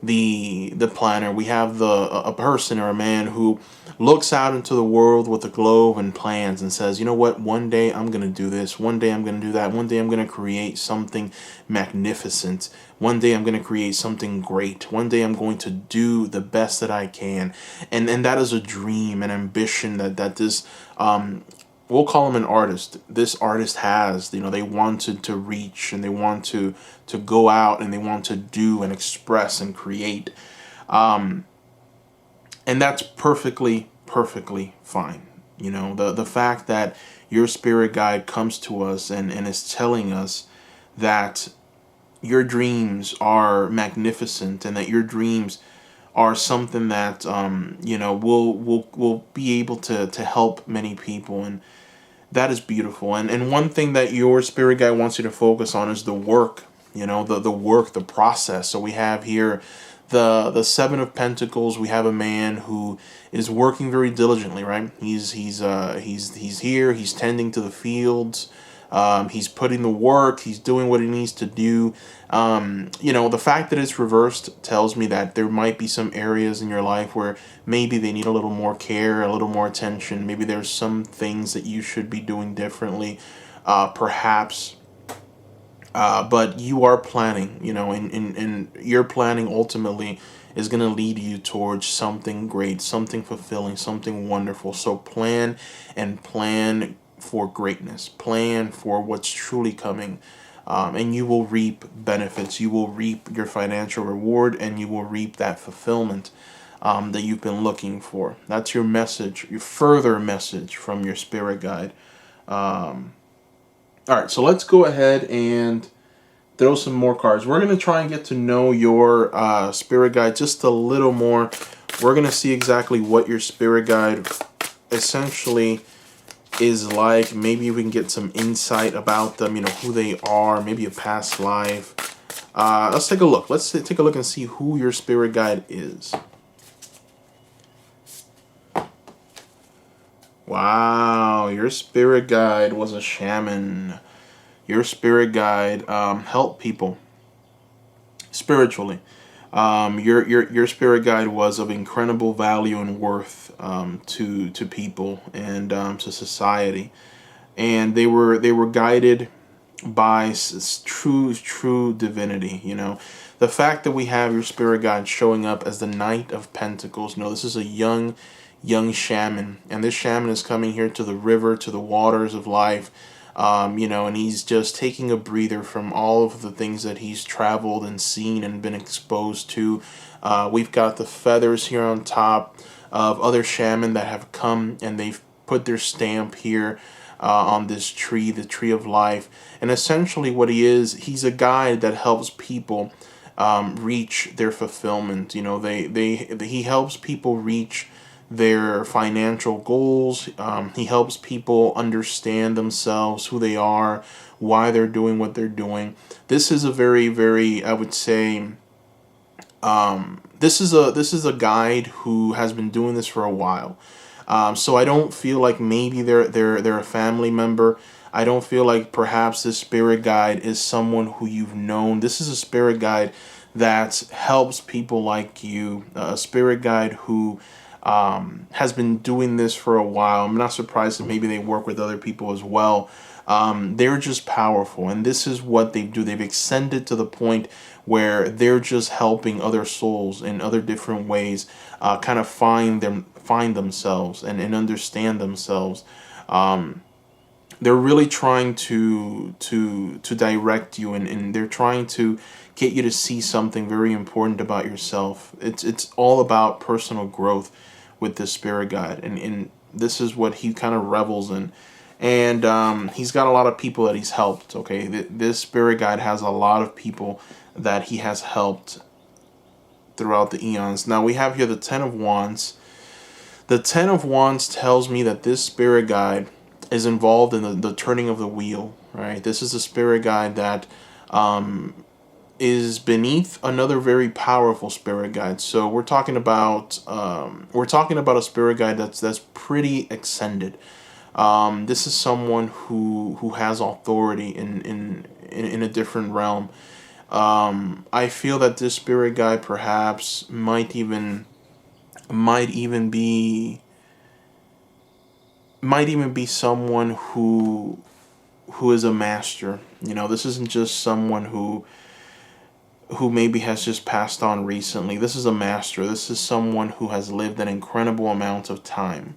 the planner. We have a person or a man who looks out into the world with a globe and plans and says, you know what, one day I'm going to do this, one day I'm going to do that, one day I'm going to create something magnificent, one day I'm going to create something great, one day I'm going to do the best that I can. And that is a dream, an ambition that this we'll call him an artist. This artist has, they wanted to reach, and they want to go out, and they want to do and express and create. And that's perfectly fine. The fact that your spirit guide comes to us and is telling us that your dreams are magnificent, and that your dreams are something that will be able to help many people, and that is beautiful. And one thing that your spirit guide wants you to focus on is the work, the work, the process. So we have here the Seven of Pentacles. We have a man who is working very diligently, right? He's here, he's tending to the fields. He's putting the work, he's doing what he needs to do. The fact that it's reversed tells me that there might be some areas in your life where maybe they need a little more care, a little more attention. Maybe there's some things that you should be doing differently, perhaps. But you are planning, and your planning ultimately is going to lead you towards something great, something fulfilling, something wonderful. So plan for greatness, plan for what's truly coming, and you will reap benefits. You will reap your financial reward, and you will reap that fulfillment that you've been looking for. That's your message, your further message from your spirit guide. All right, so let's go ahead and throw some more cards. We're going to try and get to know your spirit guide just a little more. We're going to see exactly what your spirit guide essentially is like. Maybe we can get some insight about them, who they are, maybe a past life. Let's take a look. Let's take a look and see who your spirit guide is. Wow, your spirit guide was a shaman. Your spirit guide helped people spiritually. Your spirit guide was of incredible value and worth to people and to society, and they were guided by true divinity. The fact that we have your spirit guide showing up as the Knight of Pentacles. This is a young shaman, and this shaman is coming here to the river, to the waters of life. And he's just taking a breather from all of the things that he's traveled and seen and been exposed to. We've got the feathers here on top of other shaman that have come, and they've put their stamp here on this tree, the tree of life. And essentially what he's a guide that helps people reach their fulfillment. He helps people reach their financial goals. He helps people understand themselves, who they are, why they're doing what they're doing. This is a very, very, I would say, this is a guide who has been doing this for a while. So I don't feel like maybe they're a family member. I don't feel like perhaps this spirit guide is someone who you've known. This is a spirit guide that helps people like you, a spirit guide who has been doing this for a while. I'm not surprised that maybe they work with other people as well. They're just powerful, and this is what they do. They've extended to the point where they're just helping other souls in other different ways, kind of find themselves and understand themselves. They're really trying to direct you, and they're trying to get you to see something very important about yourself. It's all about personal growth with this spirit guide, and this is what he kind of revels in. And he's got a lot of people that he's helped. Okay, this spirit guide has a lot of people that he has helped throughout the eons. Now we have here the Ten of Wands. The Ten of Wands tells me that this spirit guide is involved in the turning of the wheel. Right, this is a spirit guide that is beneath another very powerful spirit guide. So we're talking about a spirit guide that's pretty extended. This is someone who has authority in a different realm. I feel that this spirit guide perhaps might even be someone who is a master. You know, this isn't just someone who maybe has just passed on recently. This is a master. This is someone who has lived an incredible amount of time.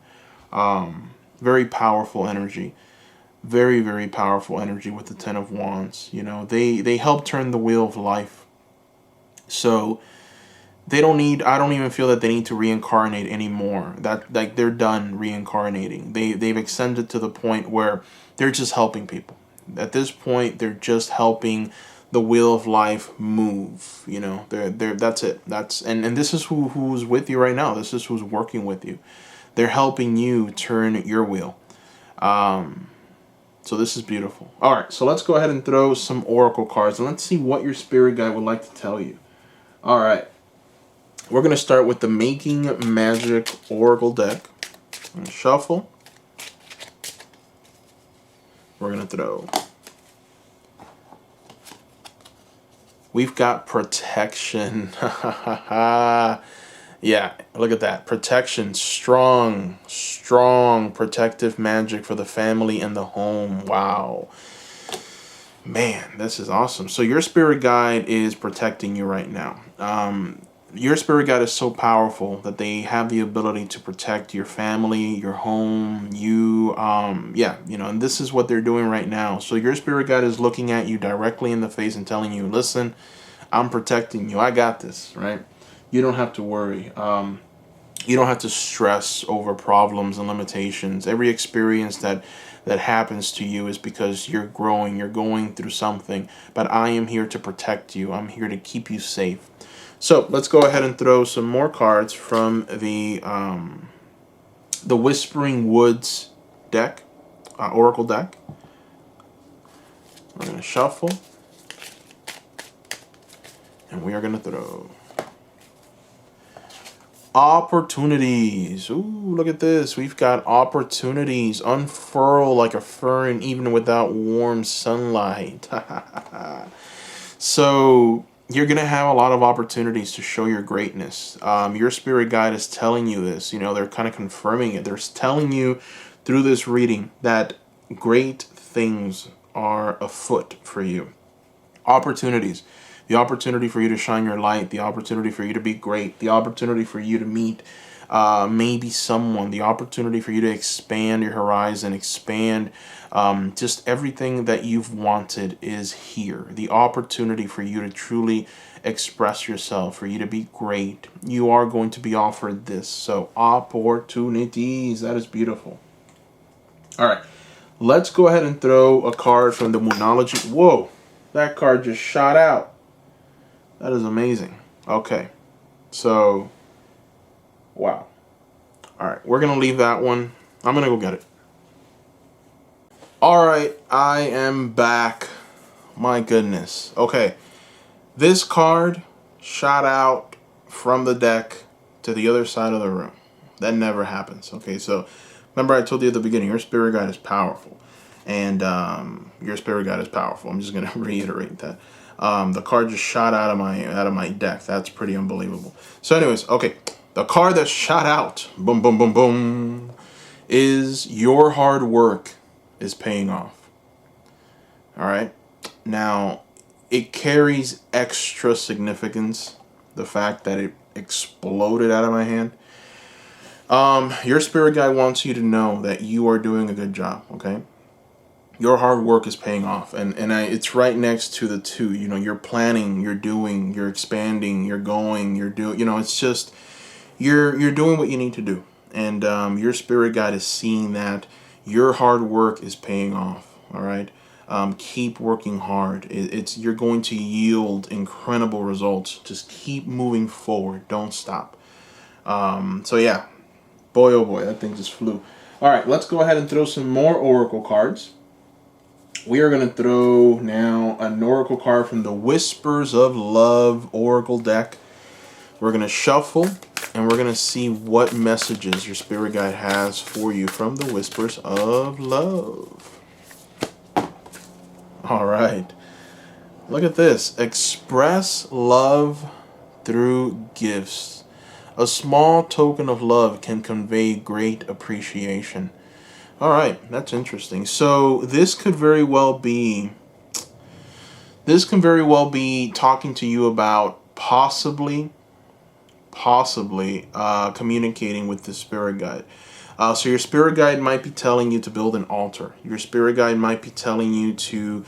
Very powerful energy. Very, very powerful energy with the Ten of Wands. You know, they help turn the wheel of life. So I don't even feel that they need to reincarnate anymore. That, like, they're done reincarnating. They've extended to the point where they're just helping people. At this point, they're just helping the wheel of life move. You know, that's it. And this is who's with you right now. This is who's working with you. They're helping you turn your wheel. So this is beautiful. All right, so let's go ahead and throw some oracle cards and let's see what your spirit guide would like to tell you. All right. We're going to start with the Making Magic Oracle deck. I'm going to shuffle. We're going to throw. We've got protection. Yeah, look at that. Protection. Strong protective magic for the family and the home. Wow. Man, this is awesome. So your spirit guide is protecting you right now. Your spirit guide is so powerful that they have the ability to protect your family, your home, you, yeah, you know, and this is what they're doing right now. So your spirit guide is looking at you directly in the face and telling you, listen, I'm protecting you. I got this, right? You don't have to worry. You don't have to stress over problems and limitations. Every experience that happens to you is because you're growing, you're going through something, but I am here to protect you. I'm here to keep you safe. So let's go ahead and throw some more cards from the Whispering Woods deck, Oracle deck. We're going to shuffle. And we are going to throw opportunities. Ooh, look at this. We've got opportunities. Unfurl like a fern even without warm sunlight. So you're going to have a lot of opportunities to show your greatness. Your spirit guide is telling you this. You know, they're kind of confirming it. They're telling you through this reading that great things are afoot for you. Opportunities. The opportunity for you to shine your light. The opportunity for you to be great. The opportunity for you to meet maybe someone. The opportunity for you to expand your horizon. Expand just everything that you've wanted is here. The opportunity for you to truly express yourself, for you to be great. You are going to be offered this. So opportunities. That is beautiful. All right. Let's go ahead and throw a card from the Moonology. Whoa. That card just shot out. That is amazing. Okay. So, wow. All right. We're going to leave that one. I'm going to go get it. All right. I am back. My goodness. Okay. This card shot out from the deck to the other side of the room. That never happens. Okay. So, remember I told you at the beginning, your spirit guide is powerful. And your spirit guide is powerful. I'm just going to reiterate that. The card just shot out of my deck. That's pretty unbelievable. So anyways, okay. The card that shot out, boom, boom, boom, boom, is your hard work is paying off. All right. Now, it carries extra significance, the fact that it exploded out of my hand. Your spirit guide wants you to know that you are doing a good job, okay? Your hard work is paying off, and it's right next to the two. You know, you're planning, you're doing, you're expanding, you're going, you're doing. You know, it's just you're doing what you need to do, and your spirit guide is seeing that your hard work is paying off. All right, keep working hard. You're going to yield incredible results. Just keep moving forward. Don't stop. So yeah, boy oh boy, that thing just flew. All right, let's go ahead and throw some more oracle cards. We are going to throw now an oracle card from the Whispers of Love oracle deck. We're going to shuffle, and we're going to see what messages your spirit guide has for you from the Whispers of Love. All right. Look at this. Express love through gifts. A small token of love can convey great appreciation. All right, that's interesting. So this can very well be talking to you about possibly communicating with the spirit guide. So your spirit guide might be telling you to build an altar. Your spirit guide might be telling you to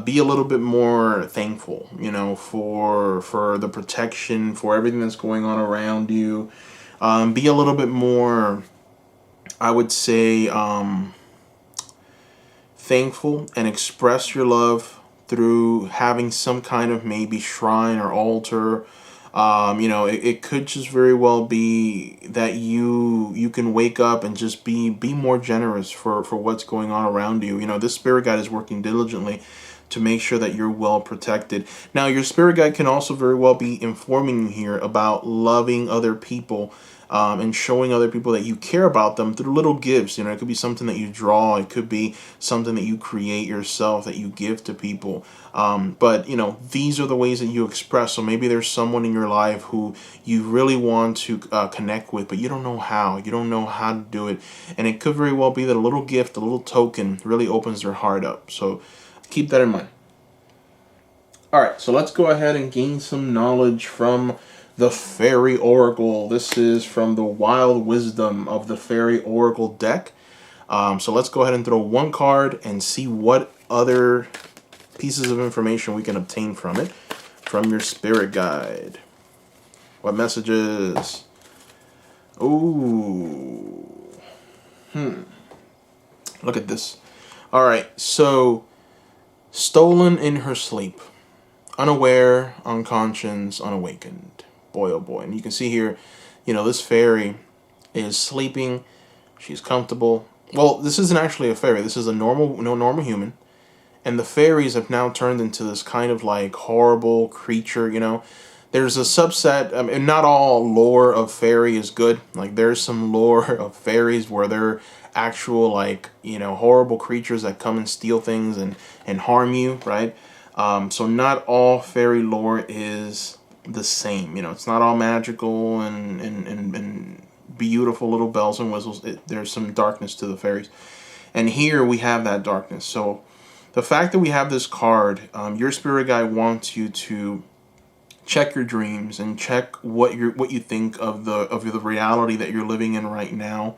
be a little bit more thankful, for the protection, for everything that's going on around you. Be a little bit more, I would say, thankful, and express your love through having some kind of maybe shrine or altar. It could just very well be that you can wake up and just be more generous for what's going on around you. This spirit guide is working diligently to make sure that you're well protected. Now, your spirit guide can also very well be informing you here about loving other people, and showing other people that you care about them through little gifts. It could be something that you draw. It could be something that you create yourself that you give to people. But these are the ways that you express. So maybe there's someone in your life who you really want to connect with, but you don't know how. You don't know how to do it. And it could very well be that a little gift, a little token really opens their heart up. So keep that in mind. All right, so let's go ahead and gain some knowledge from the Fairy Oracle. This is from the Wild Wisdom of the Fairy Oracle deck. So let's go ahead and throw one card and see what other pieces of information we can obtain from it, from your spirit guide. What messages? Ooh. Look at this. All right, so stolen in her sleep. Unaware, unconscious, unawakened. Boy, oh boy. And you can see here, this fairy is sleeping. She's comfortable. Well, this isn't actually a fairy. This is a normal human. And the fairies have now turned into this kind of like horrible creature, There's a subset, and not all lore of fairy is good. Like, there's some lore of fairies where they're actual, horrible creatures that come and steal things and harm you, right? So not all fairy lore is the same. It's not all magical and beautiful little bells and whistles. There's some darkness to the fairies. And here we have that darkness. So the fact that we have this card, your spirit guide wants you to check your dreams and check what you think of the reality that you're living in right now.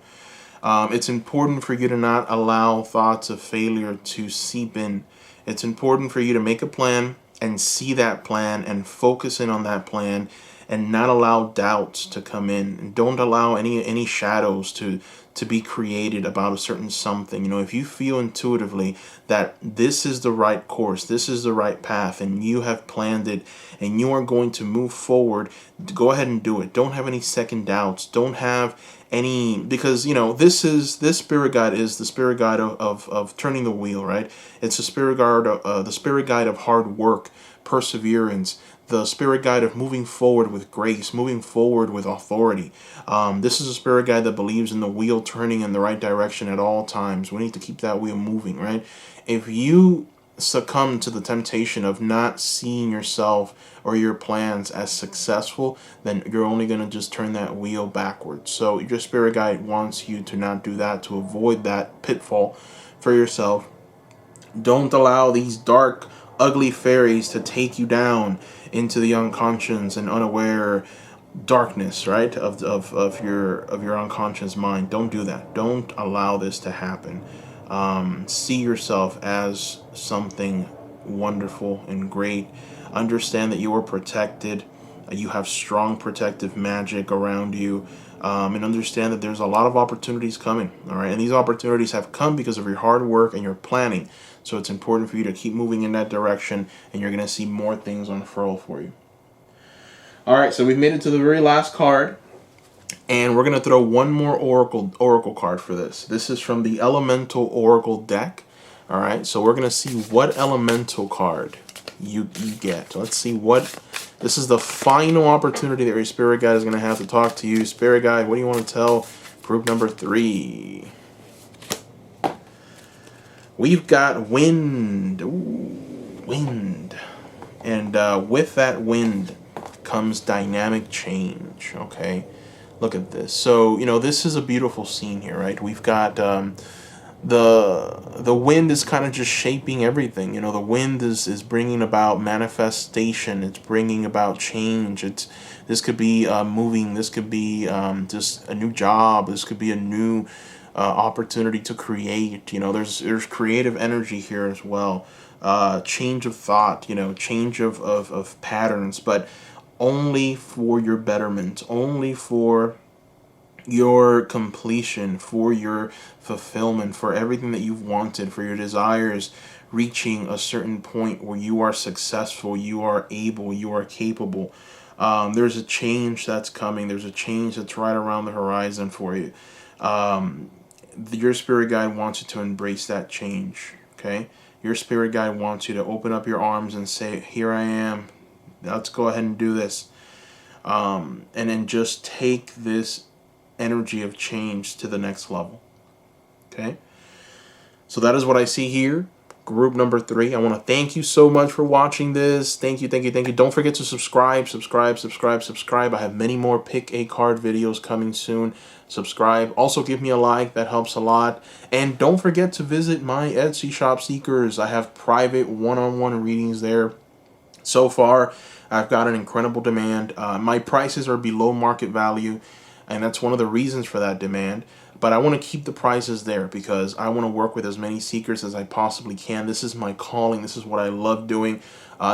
It's important for you to not allow thoughts of failure to seep in. It's important for you to make a plan and see that plan and focus in on that plan, and not allow doubts to come in. And don't allow any shadows to be created about a certain something. If you feel intuitively that this is the right course, this is the right path, and you have planned it, and you are going to move forward, go ahead and do it. Don't have any second doubts. Don't have any, because this spirit guide is the spirit guide of turning the wheel, right? It's the spirit guide of hard work, perseverance, the spirit guide of moving forward with grace, moving forward with authority. This is a spirit guide that believes in the wheel turning in the right direction at all times. We need to keep that wheel moving, right? If you succumb to the temptation of not seeing yourself or your plans as successful, then you're only going to just turn that wheel backwards. So your spirit guide wants you to not do that, to avoid that pitfall for yourself. Don't allow these dark, ugly fairies to take you down into the unconscious and unaware darkness, right, of your unconscious mind. Don't do that. Don't allow this to happen. See yourself as something wonderful and great. Understand that you are protected. You have strong protective magic around you. And understand that there's a lot of opportunities coming. All right, and these opportunities have come because of your hard work and your planning. So it's important for you to keep moving in that direction, and you're going to see more things unfurl for you. All right, so we've made it to the very last card. And we're going to throw one more oracle card for this. This is from the Elemental Oracle deck. All right, so we're going to see what elemental card you get. So let's see what... This is the final opportunity that your spirit guide is going to have to talk to you. Spirit guide, what do you want to tell group number 3? We've got wind. Ooh, wind. And with that wind comes dynamic change, okay? Look at this. So, this is a beautiful scene here, right? We've got the wind is kind of just shaping everything. The wind is bringing about manifestation. It's bringing about change. This could be moving. This could be just a new job. This could be a new opportunity to create. There's creative energy here as well. Change of thought. Change of patterns, but only for your betterment. Only for your completion, for your fulfillment, for everything that you've wanted, for your desires reaching a certain point where you are successful, you are able, you are capable. There's a change that's coming. There's a change that's right around the horizon for you. Your spirit guide wants you to embrace that change, okay? Your spirit guide wants you to open up your arms and say, here I am. Let's go ahead and do this. And then just take this energy of change to the next level. Okay, so that is what I see here. Group number 3. I want to thank you so much for watching this. Thank you. Don't forget to subscribe. I have many more pick a card videos coming soon. Subscribe. Also give me a like. That helps a lot. And don't forget to visit my Etsy shop, Seekers. I have private one-on-one readings there. So far, I've got an incredible demand. My prices are below market value, and that's one of the reasons for that demand. But I want to keep the prices there because I want to work with as many seekers as I possibly can. This is my calling. This is what I love doing.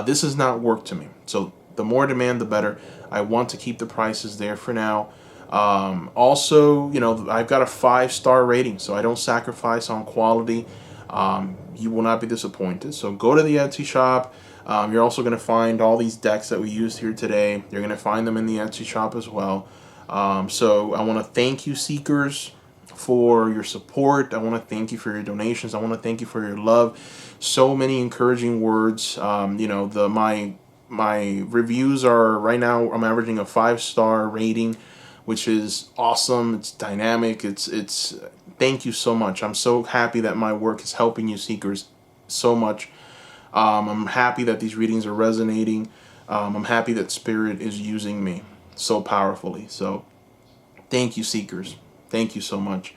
This is not work to me. So the more demand, the better. I want to keep the prices there for now. Also, I've got a 5-star rating, so I don't sacrifice on quality. You will not be disappointed. So go to the Etsy shop. You're also going to find all these decks that we used here today. You're going to find them in the Etsy shop as well. So I want to thank you, Seekers, for your support. I want to thank you for your donations. I want to thank you for your love. So many encouraging words. My reviews are right now, I'm averaging a 5-star rating, which is awesome. It's dynamic. It's thank you so much. I'm so happy that my work is helping you, Seekers, so much. I'm happy that these readings are resonating. I'm happy that Spirit is using me so powerfully. So thank you, Seekers. Thank you so much.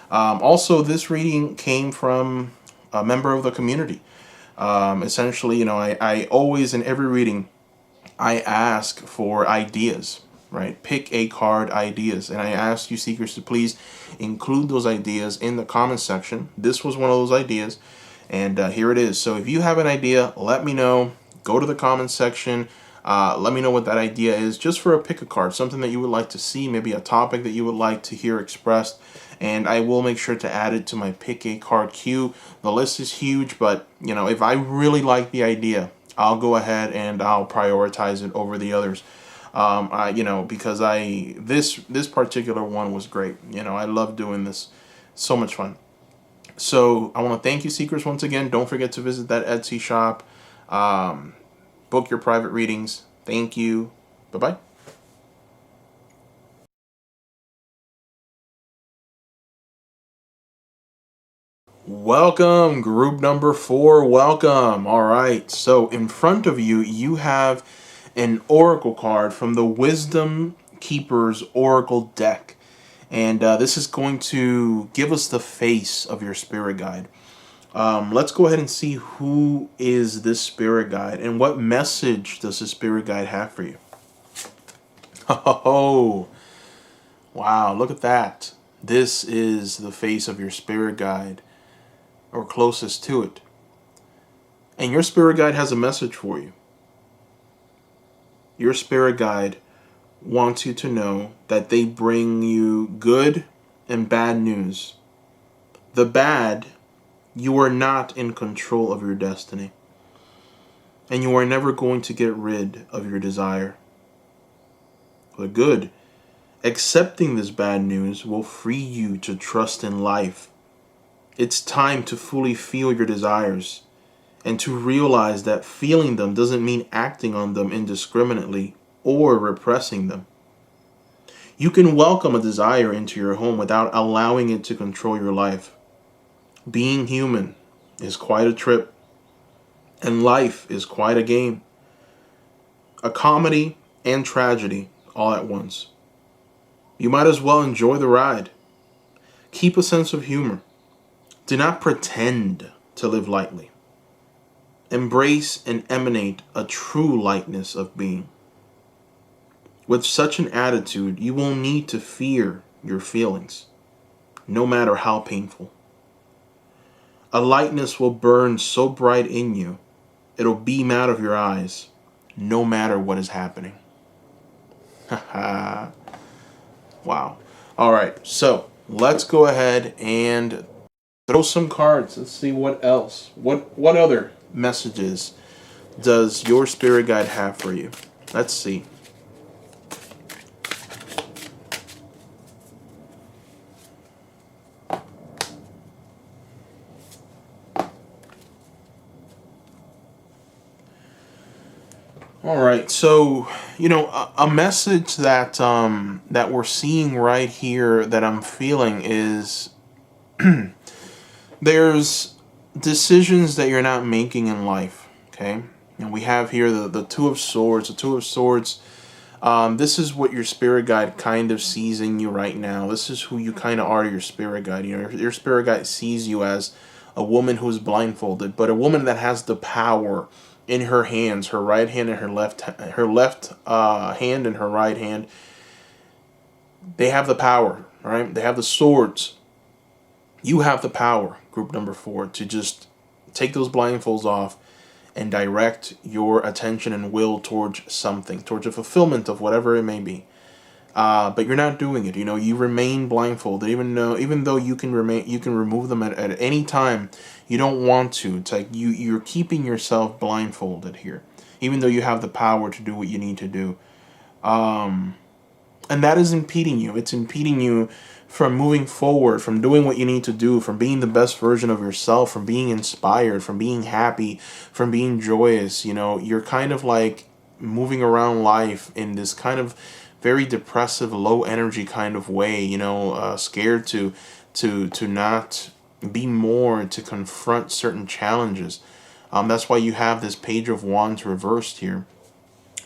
Also, this reading came from a member of the community. Essentially, I always, in every reading, I ask for ideas, right? Pick a card ideas. And I ask you, Seekers, to please include those ideas in the comment section. This was one of those ideas. And here it is. So if you have an idea, let me know. Go to the comment section. Let me know what that idea is, just for a pick a card, something that you would like to see, maybe a topic that you would like to hear expressed, and I will make sure to add it to my pick a card queue. The list is huge, but if I really like the idea, I'll go ahead and I'll prioritize it over the others. Because this particular one was great. I love doing this. So much fun. So I want to thank you, Seekers, once again. Don't forget to visit that Etsy shop. Book your private readings. Thank you. Bye-bye. Welcome, group number 4. Welcome. All right. So in front of you, you have an oracle card from the Wisdom Keeper's Oracle deck. And this is going to give us the face of your spirit guide. Let's go ahead and see who is this spirit guide and what message does the spirit guide have for you. Oh, wow, look at that. This is the face of your spirit guide, or closest to it. And your spirit guide has a message for you. Your spirit guide wants you to know that they bring you good and bad news. The bad, you are not in control of your destiny. And you are never going to get rid of your desire. The good, accepting this bad news will free you to trust in life. It's time to fully feel your desires and to realize that feeling them doesn't mean acting on them indiscriminately or repressing them. You can welcome a desire into your home without allowing it to control your life. Being human is quite a trip, and life is quite a game. a comedy and tragedy all at once. You might as well enjoy the ride. Keep a sense of humor. Do not pretend to live lightly. Embrace and emanate a true lightness of being. With such an attitude, you will need to fear your feelings, no matter how painful. A lightness will burn so bright in you, it'll beam out of your eyes, no matter what is happening. Haha. Wow. All right, so let's go ahead and throw some cards. Let's see what else. What other messages does your spirit guide have for you? Let's see. All right, so a message that that we're seeing right here that I'm feeling is there's decisions that you're not making in life. Okay, and we have here the Two of Swords. The Two of Swords. This is what your spirit guide kind of sees in you right now. This is who you kind of are to your spirit guide. Your spirit guide sees you as a woman who's blindfolded, but a woman that has the power in her hands, her right hand and her left hand and her right hand. They have the power, right? They have the swords. You have the power, group number 4, to just take those blindfolds off and direct your attention and will towards something, towards a fulfillment of whatever it may be. But you're not doing it. You remain blindfolded, even though you can remove them at any time. You don't want to. It's like you're keeping yourself blindfolded here, even though you have the power to do what you need to do. And that is impeding you. It's impeding you from moving forward, from doing what you need to do, from being the best version of yourself, from being inspired, from being happy, from being joyous. You're kind of like moving around life in this kind of very depressive, low energy kind of way, scared to not be more, to confront certain challenges. That's why you have this Page of Wands reversed here.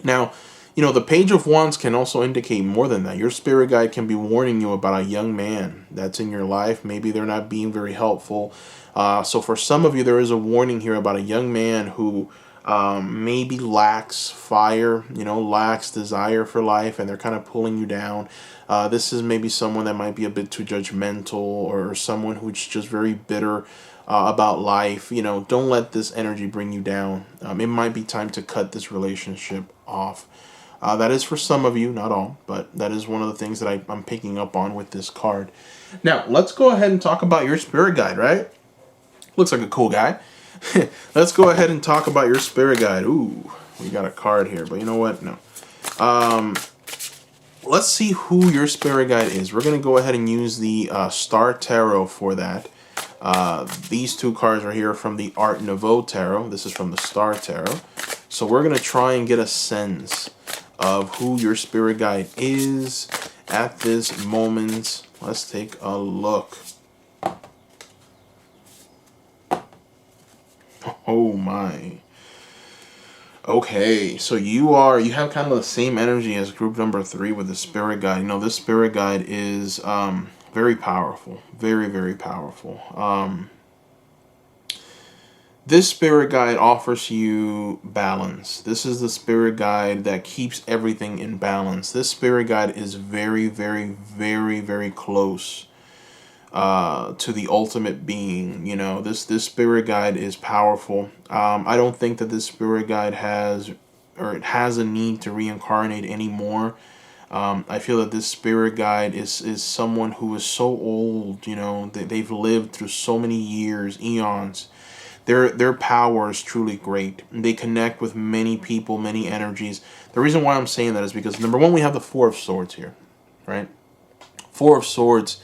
Now, the Page of Wands can also indicate more than that. Your spirit guide can be warning you about a young man that's in your life. Maybe they're not being very helpful. So for some of you, there is a warning here about a young man who maybe lacks fire, lacks desire for life, and they're kind of pulling you down. This is maybe someone that might be a bit too judgmental, or someone who's just very bitter about life. Don't let this energy bring you down. It might be time to cut this relationship off. That is for some of you, not all, but that is one of the things that I'm picking up on with this card. Now, let's go ahead and talk about your spirit guide, right? Looks like a cool guy. Let's go ahead and talk about your spirit guide. Ooh, we got a card here, but you know what? No. Let's see who your spirit guide is. We're going to go ahead and use the Star Tarot for that. These two cards are here from the Art Nouveau Tarot. This is from the Star Tarot. So we're going to try and get a sense of who your spirit guide is at this moment. Let's take a look. Oh my. Okay, so you have kind of the same energy as group number 3 with the spirit guide. This spirit guide is very powerful. Very, very powerful. This spirit guide offers you balance. This is the spirit guide that keeps everything in balance. This spirit guide is very, very, very, very close to the ultimate being. This spirit guide is powerful. I don't think that this spirit guide has a need to reincarnate anymore. I feel that this spirit guide is someone who is so old. They've lived through so many years, eons. Their power is truly great. They connect with many people, many energies. The reason why I'm saying that is because, number one, we have the Four of Swords here, right? Four of Swords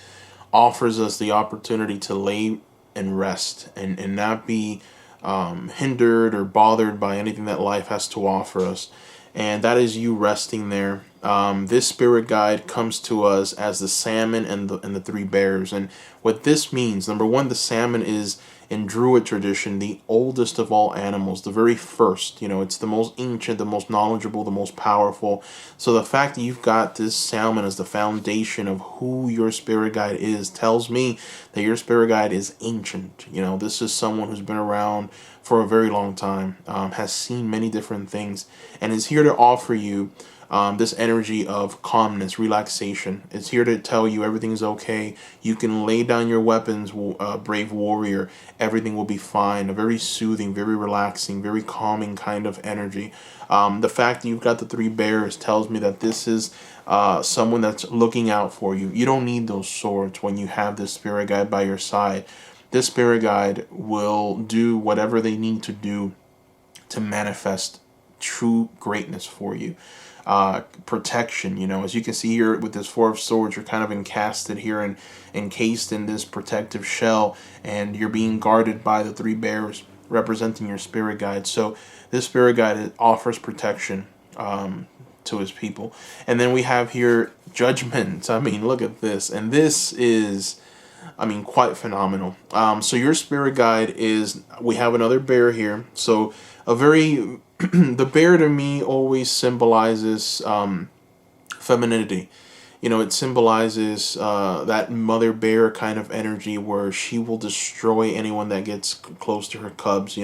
offers us the opportunity to lay and rest and not be hindered or bothered by anything that life has to offer us. And that is you resting there This spirit guide comes to us as the salmon and the three bears. And what this means, number one, the salmon is, in Druid tradition, the oldest of all animals, the very first. It's the most ancient, the most knowledgeable, the most powerful. So the fact that you've got this salmon as the foundation of who your spirit guide is tells me that your spirit guide is ancient. This is someone who's been around for a very long time, has seen many different things, and is here to offer you this energy of calmness, relaxation. It's here to tell you everything's okay. You can lay down your weapons, brave warrior. Everything will be fine. A very soothing, very relaxing, very calming kind of energy. The fact that you've got the three bears tells me that this is someone that's looking out for you. You don't need those swords when you have this spirit guide by your side. This spirit guide will do whatever they need to do to manifest true greatness for you. Protection, as you can see here with this Four of Swords, you're kind of encasted here and encased in this protective shell, and you're being guarded by the three bears representing your spirit guide. So this spirit guide offers protection to his people. And then we have here Judgment. I mean, look at this. And this is, quite phenomenal. So your spirit guide is, we have another bear here. So a very, the bear to me always symbolizes femininity. It symbolizes that mother bear kind of energy where she will destroy anyone that gets close to her cubs.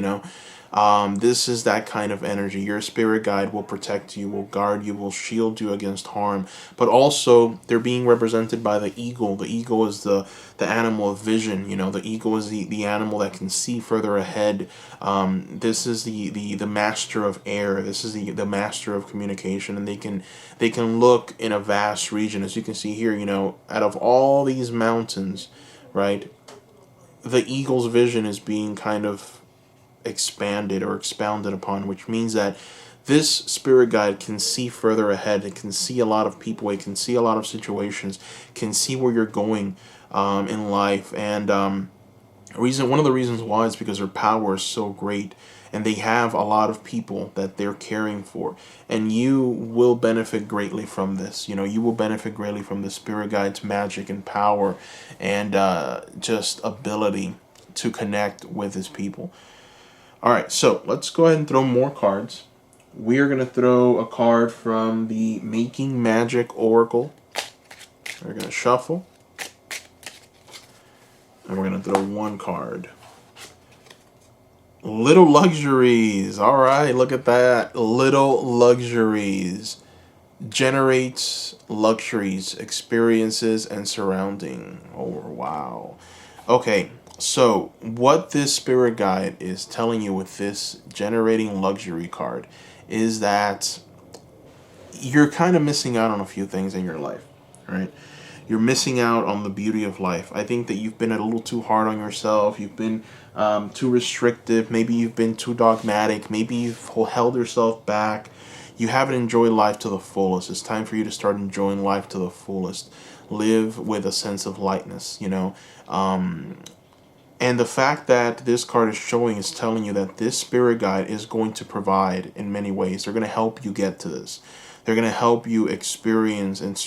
This is that kind of energy. Your spirit guide will protect you, will guard you, will shield you against harm. But also, they're being represented by the eagle. The eagle is the animal of vision. The eagle is the animal that can see further ahead. This is the master of air. This is the master of communication, and they can look in a vast region. As you can see here, out of all these mountains, right, the eagle's vision is being kind of expanded or expounded upon, which means that this spirit guide can see further ahead. It can see a lot of people. It can see a lot of situations. Can see where you're going in life. And one of the reasons why is because their power is so great, and they have a lot of people that they're caring for. And you will benefit greatly from this. You will benefit greatly from the spirit guide's magic and power and just ability to connect with his people. All right, so let's go ahead and throw more cards. We are going to throw a card from the Making Magic Oracle. We're going to shuffle. And we're going to throw one card. Little Luxuries. All right, look at that. Little Luxuries. Generates luxuries, experiences, and surrounding. Oh, wow. Okay. So, what this spirit guide is telling you with this generating luxury card is that you're kind of missing out on a few things in your life, right? You're missing out on the beauty of life. I think that you've been a little too hard on yourself. You've been too restrictive. Maybe you've been too dogmatic. Maybe you've held yourself back. You haven't enjoyed life to the fullest. It's time for you to start enjoying life to the fullest. Live with a sense of lightness, And the fact that this card is showing is telling you that this spirit guide is going to provide in many ways. They're going to help you get to this. They're going to help you experience and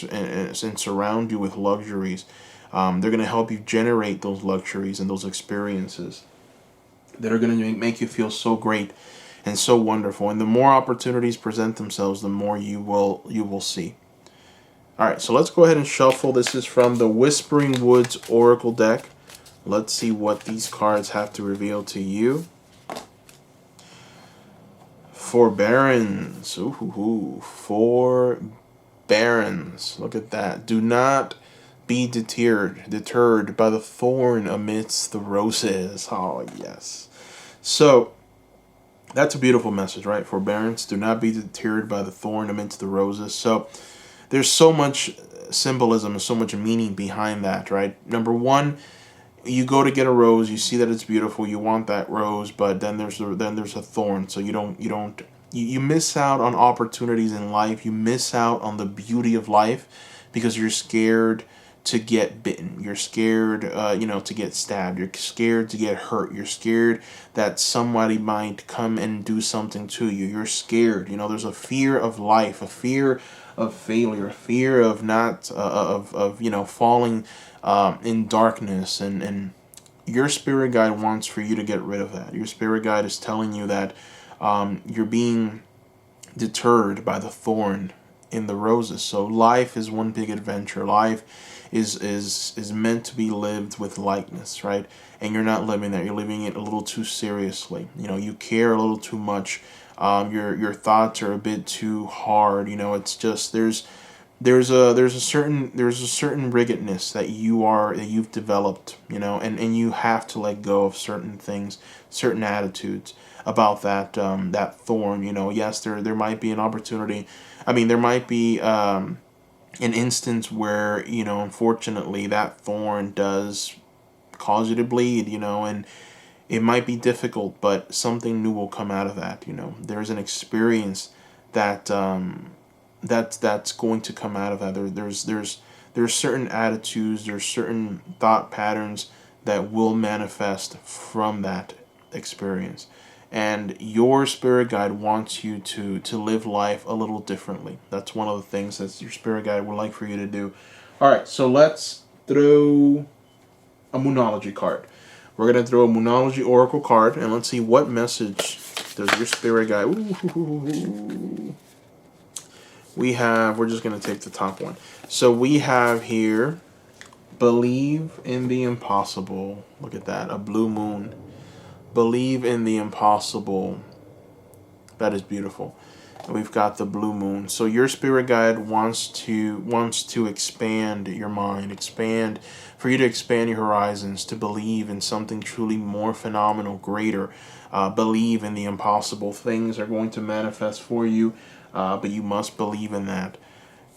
surround you with luxuries. They're going to help you generate those luxuries and those experiences that are going to make you feel so great and so wonderful. And the more opportunities present themselves, the more you will see. All right, so let's go ahead and shuffle. This is from the Whispering Woods Oracle deck. Let's see what these cards have to reveal to you. Forbearance. Ooh, forbearance. Look at that. Do not be deterred by the thorn amidst the roses. Oh, yes. So, that's a beautiful message, right? Forbearance. Do not be deterred by the thorn amidst the roses. So, there's so much symbolism and so much meaning behind that, right? Number one, you go to get a rose, you see that it's beautiful, you want that rose, but then there's a thorn, so you miss out on opportunities in life. You miss out on the beauty of life because you're scared to get bitten. You're scared, to get stabbed. You're scared to get hurt. You're scared that somebody might come and do something to you. You're scared. There's a fear of life, a fear of failure, fear of not of falling in darkness, and your spirit guide wants for you to get rid of that. Your spirit guide is telling you that you're being deterred by the thorn in the roses. So life is one big adventure. Life is meant to be lived with lightness, right? And you're not living that. You're living it a little too seriously. You care a little too much. Your thoughts are a bit too hard. It's just there's a certain rigidness that you've developed, and you have to let go of certain things, certain attitudes about that thorn. Yes, there might be an opportunity. I mean, there might be an instance where unfortunately that thorn does cause you to bleed, and it might be difficult, but something new will come out of that. There's an experience that that's going to come out of that. There's certain attitudes, there's certain thought patterns that will manifest from that experience. And your spirit guide wants you to live life a little differently. That's one of the things that your spirit guide would like for you to do. All right, so let's throw a Moonology card. We're going to throw a Moonology Oracle card, and let's see what message does your spirit guide... we're just going to take the top one. So we have here, believe in the impossible. Look at that, a blue moon. Believe in the impossible. That is beautiful. And we've got the blue moon. So your spirit guide wants to expand your mind, for you to expand your horizons, to believe in something truly more phenomenal, greater. Believe in the impossible. Things are going to manifest for you, but you must believe in that.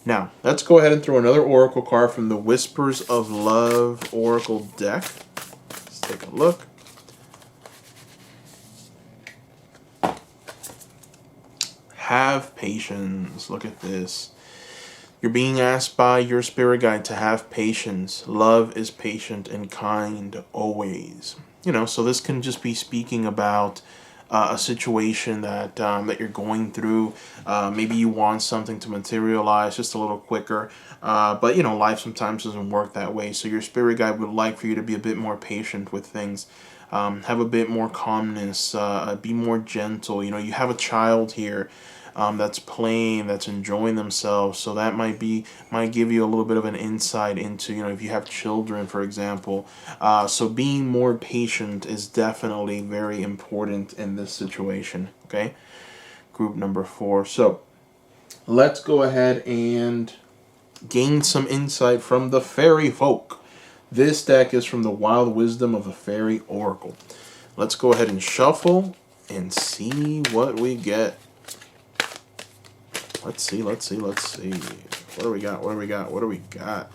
Now, let's go ahead and throw another oracle card from the Whispers of Love Oracle deck. Let's take a look. Have patience. Look at this. You're being asked by your spirit guide to have patience. Love is patient and kind always. So this can just be speaking about a situation that you're going through. Maybe you want something to materialize just a little quicker, but life sometimes doesn't work that way. So your spirit guide would like for you to be a bit more patient with things. Have a bit more calmness. Be more gentle. You have a child here that's playing, that's enjoying themselves, so that might give you a little bit of an insight into if you have children, for example. So being more patient is definitely very important in this situation. Okay, group number 4. So let's go ahead and gain some insight from the fairy folk. This deck is from the Wild Wisdom of the Fairy Oracle. Let's go ahead and shuffle and see what we get. Let's see. What do we got?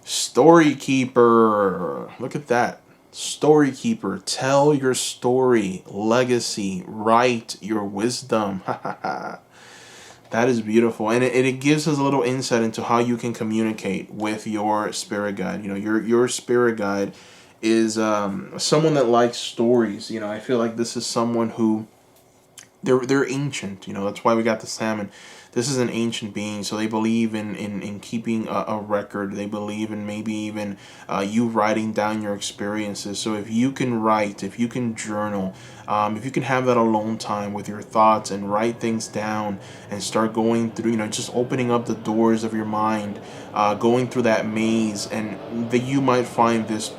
Story Keeper. Look at that. Story Keeper. Tell your story. Legacy. Write your wisdom. That is beautiful. And it gives us a little insight into how you can communicate with your spirit guide. Your spirit guide is someone that likes stories. I feel like this is someone who... They're ancient, that's why we got the salmon. This is an ancient being, so they believe in keeping a record. They believe in maybe even you writing down your experiences. So if you can write, if you can journal, if you can have that alone time with your thoughts and write things down and start going through, just opening up the doors of your mind, going through that maze, and that you might find this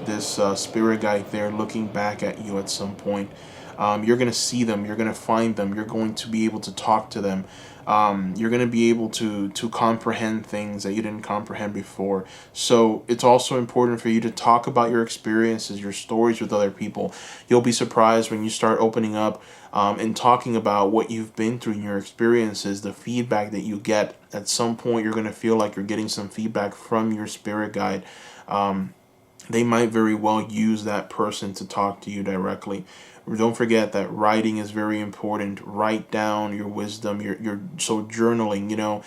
spirit guide there looking back at you at some point. You're going to see them. You're going to find them. You're going to be able to talk to them. You're going to be able to comprehend things that you didn't comprehend before. So it's also important for you to talk about your experiences, your stories with other people. You'll be surprised when you start opening up and talking about what you've been through in your experiences, the feedback that you get. At some point, you're going to feel like you're getting some feedback from your spirit guide. They might very well use that person to talk to you directly. Don't forget that writing is very important. Write down your wisdom, so journaling,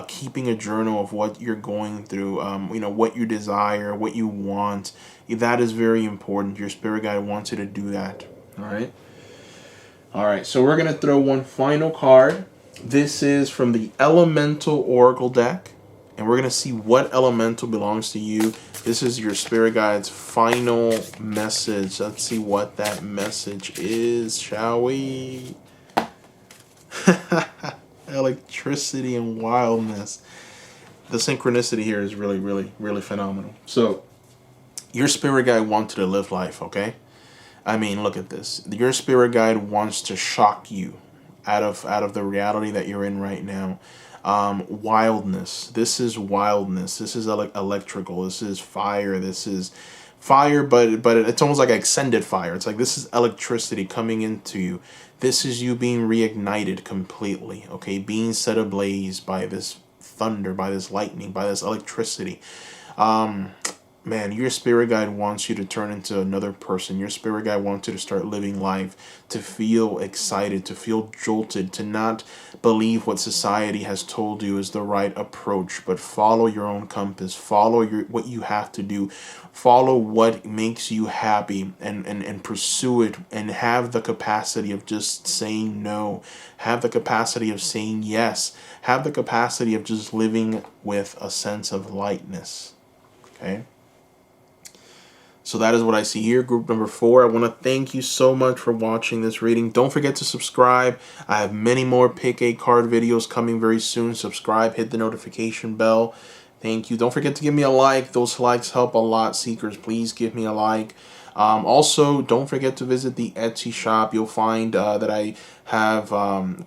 keeping a journal of what you're going through, what you desire, what you want. That is very important. Your spirit guide wants you to do that. All right. All right, so we're going to throw one final card. This is from the Elemental Oracle deck, and we're going to see what elemental belongs to you. This is your spirit guide's final message. Let's see what that message is, shall we? Electricity and wildness. The synchronicity here is really, really, really phenomenal. So, your spirit guide wanted to live life, okay? I mean, look at this. Your spirit guide wants to shock you out of the reality that you're in right now. Wildness. This is wildness. This is electrical. This is fire. This is fire, but it's almost like extended fire. It's like this is electricity coming into you. This is you being reignited completely, okay? Being set ablaze by this thunder, by this lightning, by this electricity. Man, your spirit guide wants you to turn into another person. Your spirit guide wants you to start living life, to feel excited, to feel jolted, to not believe what society has told you is the right approach, but follow your own compass, follow what you have to do, follow what makes you happy, and pursue it, and have the capacity of just saying no, have the capacity of saying yes, have the capacity of just living with a sense of lightness, okay? So that is what I see here, group number 4. I want to thank you so much for watching this reading. Don't forget to subscribe. I have many more Pick a Card videos coming very soon. Subscribe, hit the notification bell. Thank you. Don't forget to give me a like. Those likes help a lot, seekers. Please give me a like. Also, don't forget to visit the Etsy shop. You'll find that I have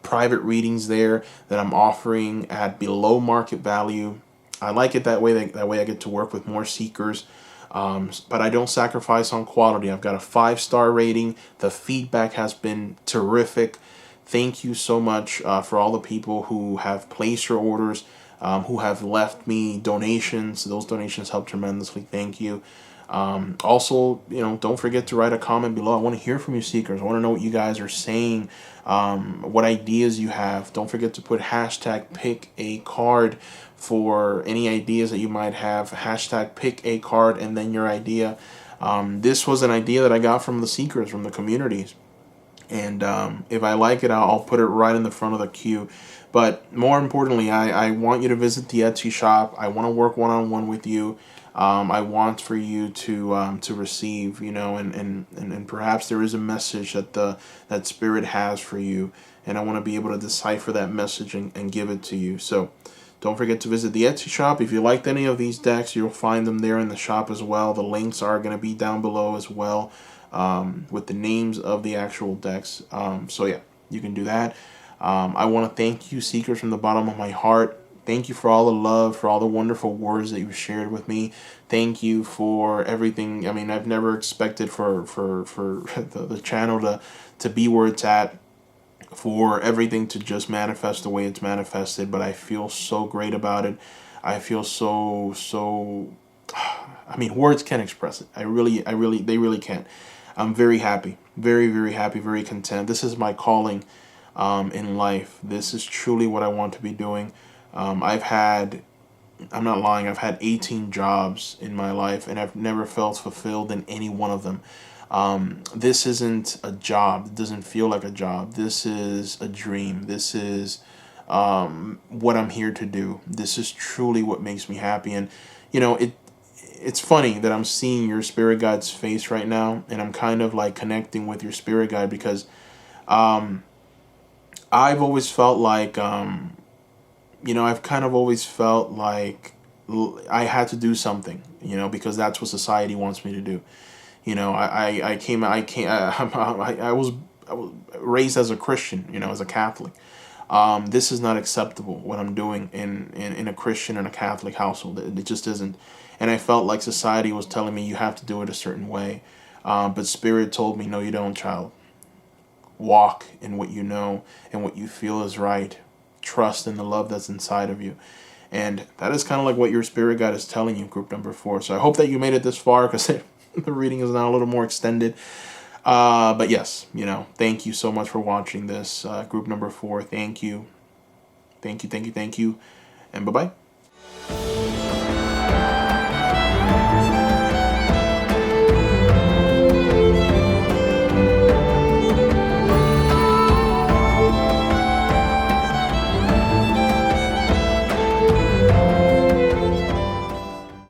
private readings there that I'm offering at below market value. I like it that way. That way I get to work with more seekers. But I don't sacrifice on quality. I've got a 5-star rating. The feedback has been terrific. Thank you so much for all the people who have placed your orders, who have left me donations. Those donations help tremendously. Thank you. Also, don't forget to write a comment below. I want to hear from you, seekers. I want to know what you guys are saying, what ideas you have. Don't forget to put hashtag pick a card for any ideas that you might have. Hashtag pick a card and then your idea. This was an idea that I got from the seekers, from the communities. And if I like it, I'll put it right in the front of the queue. But more importantly, I want you to visit the Etsy shop. I want to work one-on-one with you. I want for you to receive, and perhaps there is a message that Spirit has for you, and I want to be able to decipher that message and give it to you. So don't forget to visit the Etsy shop. If you liked any of these decks, you'll find them there in the shop as well. The links are going to be down below as well, with the names of the actual decks. So yeah, you can do that. I want to thank you, seekers, from the bottom of my heart. Thank you for all the love, for all the wonderful words that you've shared with me. Thank you for everything. I mean, I've never expected for the channel to be where it's at, for everything to just manifest the way it's manifested. But I feel so great about it. I feel so. I mean, words can't express it. They really can't. I'm very happy, very, very happy, very content. This is my calling in life. This is truly what I want to be doing. I'm not lying, I've had 18 jobs in my life, and I've never felt fulfilled in any one of them. This isn't a job. It doesn't feel like a job. This is a dream. This is what I'm here to do. This is truly what makes me happy. And, it's funny that I'm seeing your spirit guide's face right now, and I'm kind of like connecting with your spirit guide, because I've always felt like... I've kind of always felt like I had to do something, because that's what society wants me to do. I was raised as a Christian, as a Catholic. This is not acceptable, what I'm doing in a Christian and a Catholic household. It just isn't. And I felt like society was telling me you have to do it a certain way. But Spirit told me, no, you don't, child. Walk in what you know and what you feel is right. Trust in the love that's inside of you. And that is kind of like what your spirit guide is telling you, group number 4. So I hope that you made it this far, because the reading is now a little more extended. But yes, thank you so much for watching this, group number 4. Thank you. Thank you. And bye-bye.